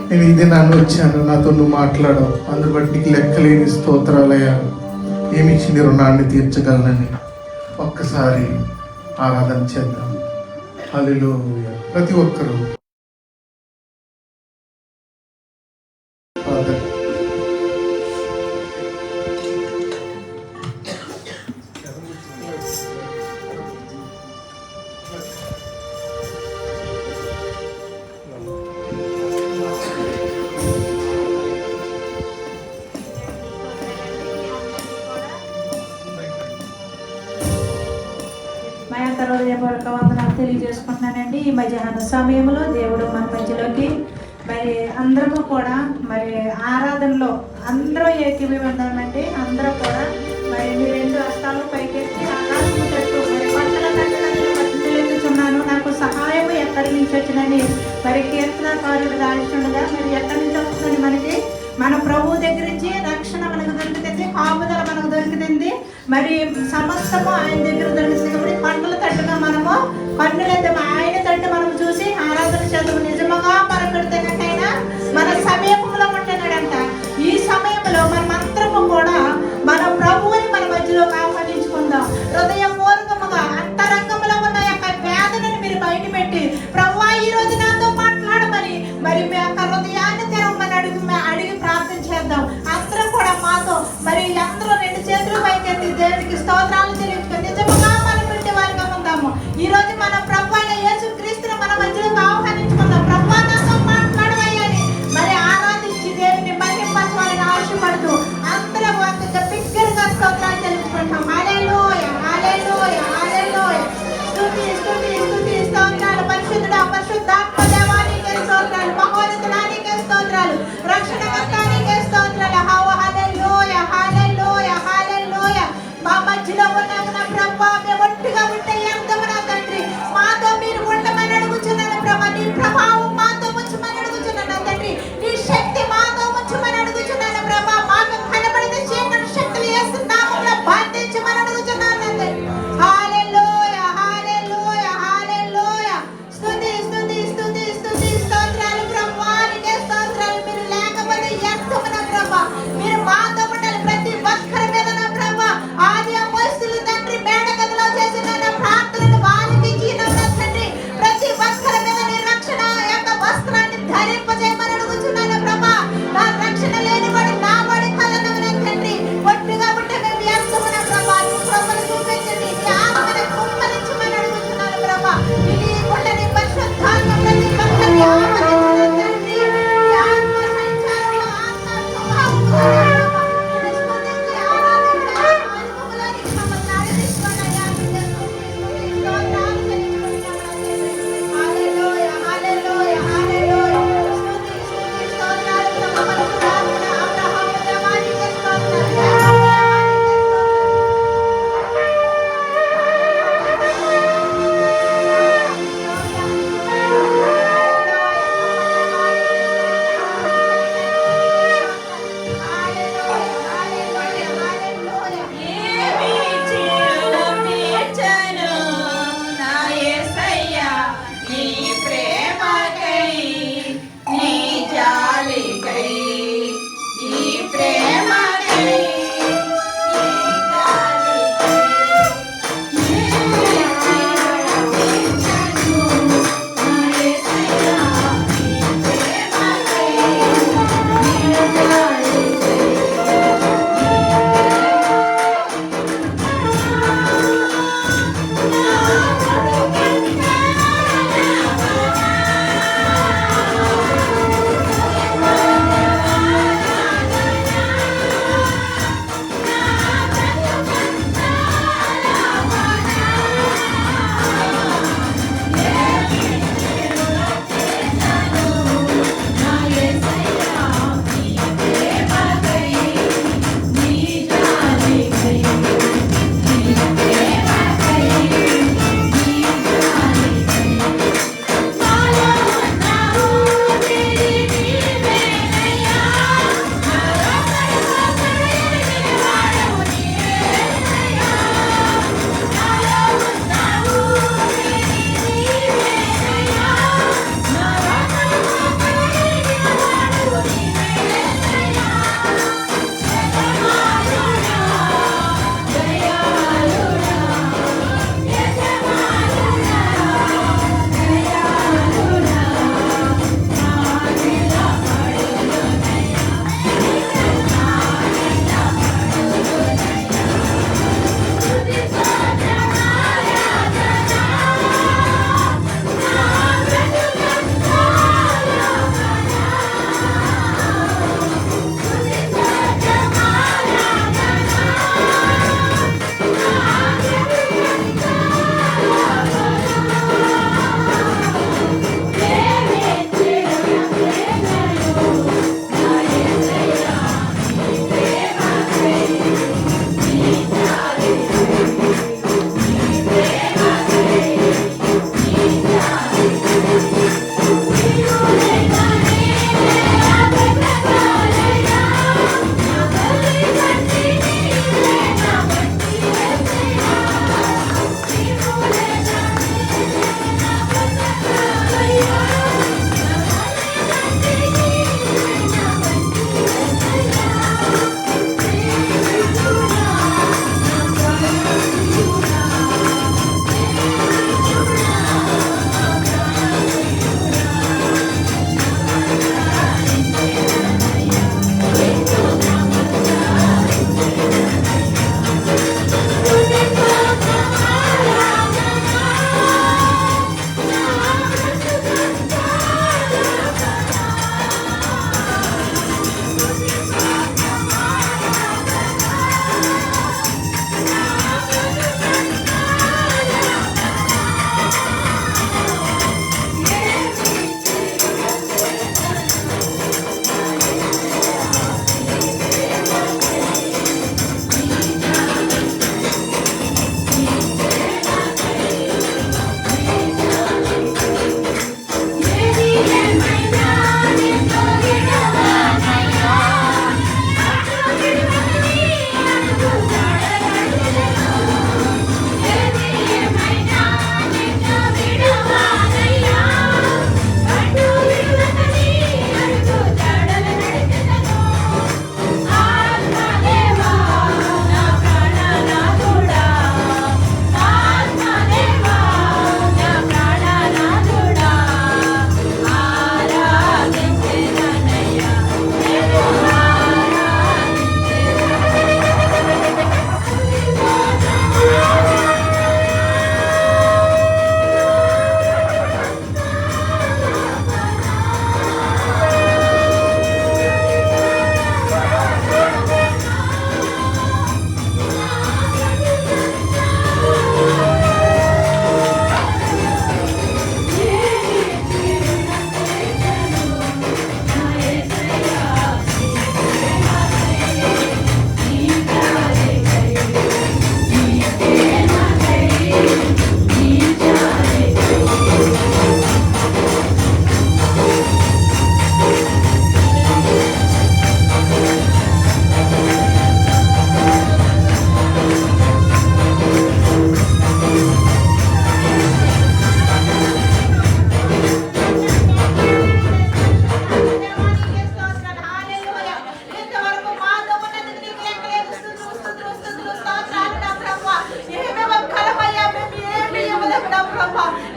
నేను ఇది నన్ను వచ్చాను, నాతో నువ్వు మాట్లాడవు, అందుకు బట్టి నీకు లెక్కలేని స్తోత్రాలయ్యా, ఏమిచ్చి నీ రుణాన్ని తీర్చగలనని ఒక్కసారి ఆరాధన చేద్దాం. హల్లెలూయా. ప్రతి ఒక్కరూ హృదయపూర్వక వందనాలు తెలియజేసుకుంటున్నానండి. ఈ మధ్యాహ్న సమయంలో దేవుడు మన మధ్యలోకి మరి అందరము కూడా మరి ఆరాధనలో అందరూ ఏకీభవిందామండి. అందరూ కూడా మరి మీ రెండు హస్తాలు పైకెత్తి ఆకాశం తట్టు మరి పట్టణున్నాను, నాకు సహాయం ఎక్కడి నుంచి వచ్చినని మరి కీర్తనకారుడు రాస్తుండగా మరి ఎక్కడి నుంచి వస్తుందని మనకి మన ప్రభు దగ్గర నుంచి రక్షణ మనకు దొరుకుతుంది, కాపుదల మనకు దొరుకుతుంది, మరి సమస్తము ఆయన దగ్గర దొరుకుతుంది. కాబట్టి కన్నుల తట్టుగా మనము కన్నులైతే ఆయన తట్టు మనం చూసి ఆరాధన చేద్దాము. నిజముగా పరగడితేనట్టయినా మన సమీపంలో ఉంటున్నాడంట. ఈ సమయంలో మనమందరము కూడా మన ప్రభువుని మన మధ్యలోకి ఆహ్వానించుకుందాం. హృదయపూర్వకముగా అంతరంగంలో ఉన్న యొక్క వేదనని మీరు బయట పెట్టి ప్రభువా ఈ రోజు నాతో మాట్లాడమని మరి మీ యొక్క హృదయాన్ని తెరవమని అడిగి ప్రార్థన చేద్దాం. అందరం కూడా మాతో మరి అందరూ రెండు చేతులు పైకెత్తి దేవునికి స్తోత్రాలు చెల్లించుకొని నిజముగా మనం పెట్టే వారిగా ఉందాము. ఈ రోజు మన ప్రభు అయిన యేసు క్రీస్తును మన మధ్యలోకి ఆహ్వానించుకుందాం. ప్రభు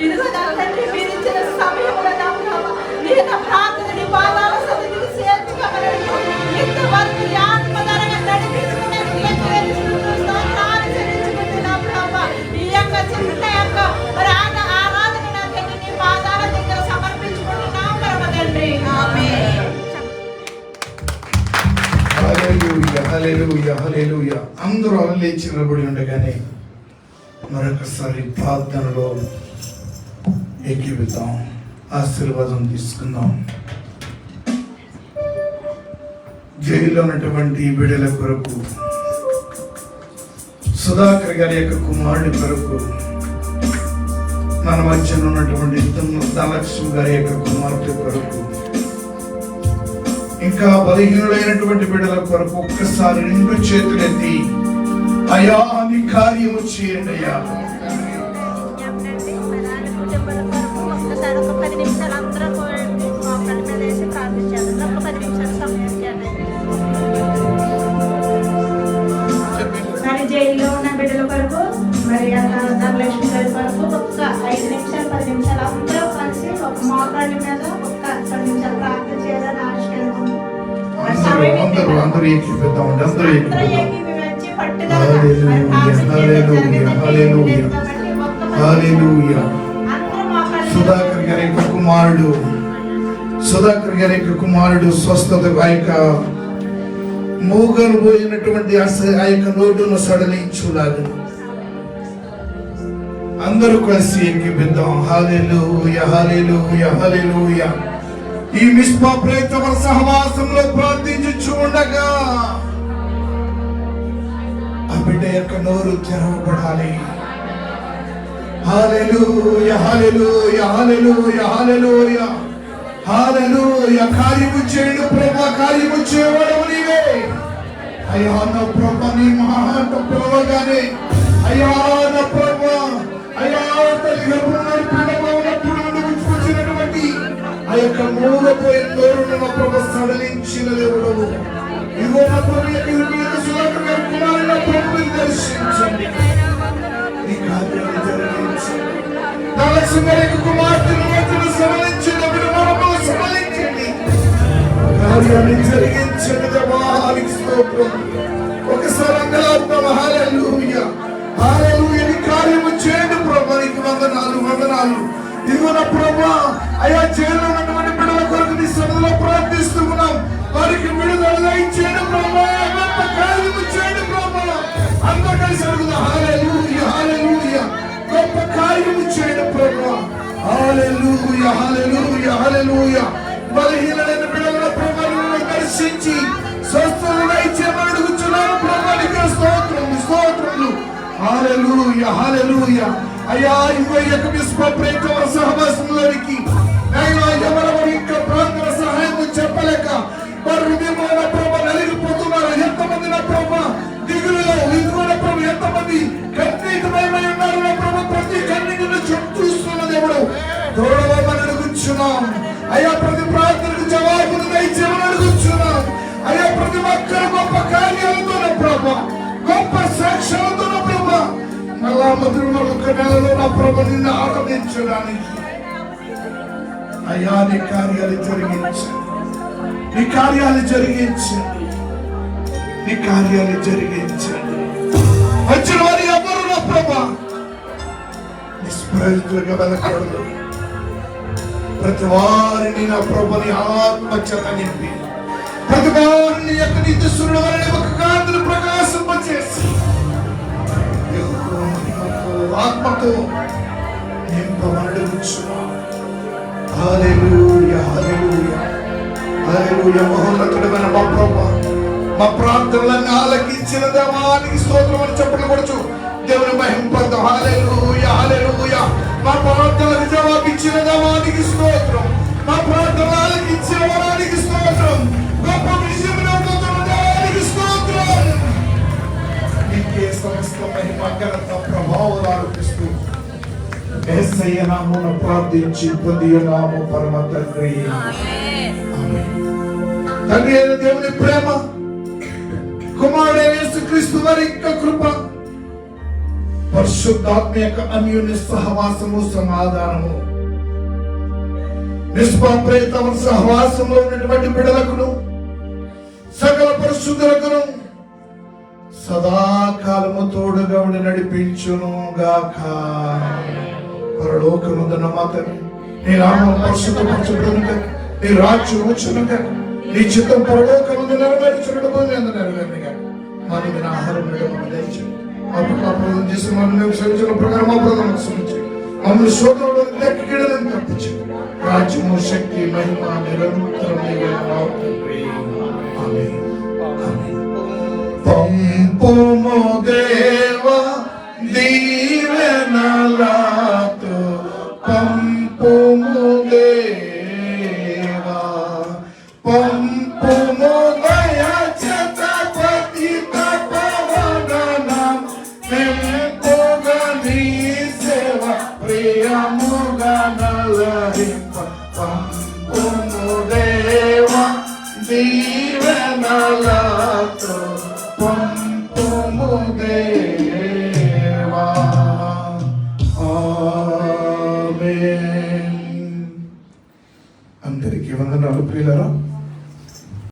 ఇదిగో నా తండ్రి మీరు ఇచ్చిన సమయంలో నా ప్రభు నేను నా ప్రార్థన నీ పాదాల సన్నిధికి చేర్చుకోమని ఇంతవరకు ఈ ఆత్మధారంగా నడిపించుకునేందుకు లెక్కలేని స్తోత్రాలు చెల్లించుకుంటూ నా ప్రభు ఈ యొక్క చిన్న యొక్క మరి ఆరాధన నా తండ్రి నీ పాదాల దగ్గర సమర్పించుకుంటున్నాం పరమ తండ్రి ఆమేన్. హల్లెలూయా, హల్లెలూయా, హల్లెలూయా. అందరూ లేచి నిలబడి ఉండగానే మరొకసారి ప్రార్థనలో ఏకీవిద్దాం, ఆశీర్వాదం తీసుకుందాం. జైల్లో ఉన్నటువంటి బిడ్డల కొరకు, సుధాకర్ గారి యొక్క కుమారుడి కొరకు, మన మధ్యన ఉన్నటువంటి ధనలక్ష్మి గారి యొక్క కుమార్తె కొరకు, ఇంకా బలహీనులైనటువంటి బిడ్డల కొరకు ఒక్కసారి 2 చేతులెత్తి అయా నీ కార్యము చేయండి అయ్యా. ఒక్కసారి ఒక 10 నిమిషాలు అందరూ మోకాళ్ళ మీద వేసి ప్రార్థించాలి. ఒక 10 నిమిషాలు సమయం చేయండి. మరి జైల్లో ఉన్న బిడ్డల కొరకు, మరి ధనలక్ష్మి గారి కొరకు ఒక్క 5 నిమిషాలు 10 నిమిషాలు అందరూ కలిసి ఒక మోకాళ్ళ మీద ఒక్క 10 నిమిషాలు ప్రార్థన చేయాలని ఆశిస్తున్నాము. అందరూ ఏకీపిద్దామండి, అందరూ ఏకీభవించి పట్టుదలగా హల్లెలూయా, హల్లెలూయా, హల్లెలూయా, హల్లెలూయా. సుధాకర్ గారి యొక్క కుమారుడు, సుధాకర్ గారి యొక్క కుమారుడు స్వస్థత ఆ యొక్క మూగలు పోయినటువంటి ఆ యొక్క నోటును సడలించులాగా అందరూ కలిసి ఏకీపిద్దాం. హల్లెలూయా, హల్లెలూయా, హల్లెలూయా. ఈ మిస్పా ప్రేతవ సహవాసంలో ప్రార్థించుచు ఉండగా ఆ బిడ్డ యొక్క నోరు తెరవబడాలి. హల్లెలూయా, హల్లెలూయా, హల్లెలూయా, హల్లెలూయా, హల్లెలూయా. కార్యము చేయుడు ప్రభువా, కార్యము చేయవడము నీవే అయ్యా. నా ప్రభువా నీ మాట పిలవగానే అయ్యా నా ప్రభువా అయ్యా తల్లి గర్భంలో పిల్లగా ఉన్నప్పుడు నువ్వు చూసినటువంటి ఆ యొక్క మూలపోయిన నోరును నా ప్రభు సడలించిన దేవుడవు. ఇదిగో నా ప్రభు యొక్క సుధాకర్ గారి కుమారుడు నా ప్రభుని దర్శించండి, నీ కార్యాన్ని జరిగించండి. ధనలక్ష్మి గారి యొక్క కుమార్తెను సడలించండి, అభిమానంలో సడలించండి, కార్యాన్ని జరిగించండి. దేవానికి స్తోత్రం. ఒకసారి అంగలాత్మ హల్లెలూయా, హల్లెలూయా. నీ కార్యము చేయండి ప్రభు, నీకు వందనాలు, వందనాలు. ఇదిగో నా ప్రభువా అయ్యా జైల్లో ఉన్నటువంటి బిడ్డల కొరకు నీ సన్నిధిలో ప్రార్థిస్తూ ఉన్నాం. వారికి విడుదల దయచేయండి ప్రభువా, గొప్ప కార్యము చేయండి ప్రభువా. అందరూ కలిసి అడుగుదాం. హల్లెలూయా, హల్లెలూయా. గొప్ప కార్యము చేయండి ప్రభువా. హల్లెలూయా, హల్లెలూయా, హల్లెలూయా. బలహీనమైన బిడ్డల ప్రభువును దర్శించి స్వస్థత దయచేయమని అడుగుచున్నాను ప్రభువా. నీకు స్తోత్రములు, స్తోత్రములు. హల్లెలూయా, హల్లెలూయా. అయ్యా ఇదిగో ఈ యొక్క మిస్పా ప్రేతవ సహవాసంలోనికి అయ్యా ఎవరెవరు ఇంకా ప్రార్థన సహాయం చెప్పలేక వారు హృదయంలో నా ప్రభు నలిగిపోతున్నారు. ఎంతమంది నా ప్రభు దిగులులో, ఇదిగో నా ప్రభు ఎంతమంది కన్నీటిమయమై ఉన్నారు నా ప్రభు. ప్రతి కన్నీటిని చూస్తున్న దేవుడు తోడవమని అడుగుచున్నాం అయ్యా. ప్రతి ప్రార్థనకు జవాబును దయచేయమని అడుగుచున్నాం అయ్యా. ప్రతి ఒక్కరు గొప్ప కార్యాలతో నా ప్రభు, గొప్ప సాక్ష్యాలతో నా ప్రభు మళ్ళా మరొక నెలలో నా ప్రభు నిన్ను ఆరాధించడానికి అయ్యా నీ కార్యాలు జరిగించండి, నీ కార్యాలు జరిగించండి, నీ కార్యాలు జరిగించండి. వచ్చిన వారి ఎవరు నా ప్రభు నిష్ప్రయోజకులుగా వెళ్ళకూడదు. ప్రతి వారిని నా ప్రభుని ఆత్మచేత నింపి, ప్రతి వారిని యొక్క నిత్యసూర్యుడు వారిని ఒక కాంతిని ప్రకాశింపచేసి ఆత్మతో నింపమని అడుగుచున్నాం. హల్లెలూయా, హల్లెలూయా, హల్లెలూయా. మహోన్నతుడైన మా ప్రభువా, మా ప్రార్థనలను ఆలకించిన దేవానికి స్తోత్రం అని చెప్పడం కొడుచు దేవుని మహింపడతాం. హల్లెలూయా, హల్లెలూయా. మా ప్రార్థనలకు జవాబిచ్చిన దేవానికి స్తోత్రం, మా ప్రార్థనలు ఆలకించిన వారికి స్తోత్రం, గొప్ప విజయం దేవానికి స్తోత్రం. నీకే సమస్త మహిమ ఘనత ప్రభావాలు ఆరోపిస్తూ యేసయ్య నామమున ప్రార్థించి పొందియున్నాము పరమ తండ్రి. ఆమేన్. తండ్రి అయిన దేవుని ప్రేమ, కుమారుడైన యేసుక్రీస్తు వారి యొక్క కృప, పరిశుద్ధాత్మ యొక్క అన్యోన్య సహవాసము, సమాధానము, నిష్పాప్రేత సహవాసంలో ఉన్నటువంటి బిడ్డలకును సకల పరిశుద్ధులకును సదాకాలము తోడుగా ఉండి నడిపించును గాక. పరలోకముందున్న మా తండ్రి, నీ నామం పరిశుద్ధపరచబడును గాక, నీ రాజ్యం వచ్చును గాక, నీ చిత్తం పరలోకముందు నెరవేర్చును భూమి అందు నెరవేరును గాక. మాకు దిన ఆహారం దయచేయండి. మా పట్ల అపరాధం చేసి మనం మేము క్షమించిన ప్రకారం మా అపరాధం క్షమించండి. మమ్మల్ని శోధనలో లెక్కలను తప్పించండి. రాజ్యము, శక్తి, మహిమ నిరంతరం నీవే ఉన్నావు తండ్రి. ఆమేన్. ఆమేన్. పంపుము దేవా దీవెనలతో, పంపుము దేవా, పంపుము దయచేత పతిత పవనం, నింపుగా నీ సేవ ప్రియముగా నలరింప. పంపుము దేవా దీవెనలతో, పంపుము దేవా. ఆమేన్. అందరికీ వందనాలు ప్రియులారా.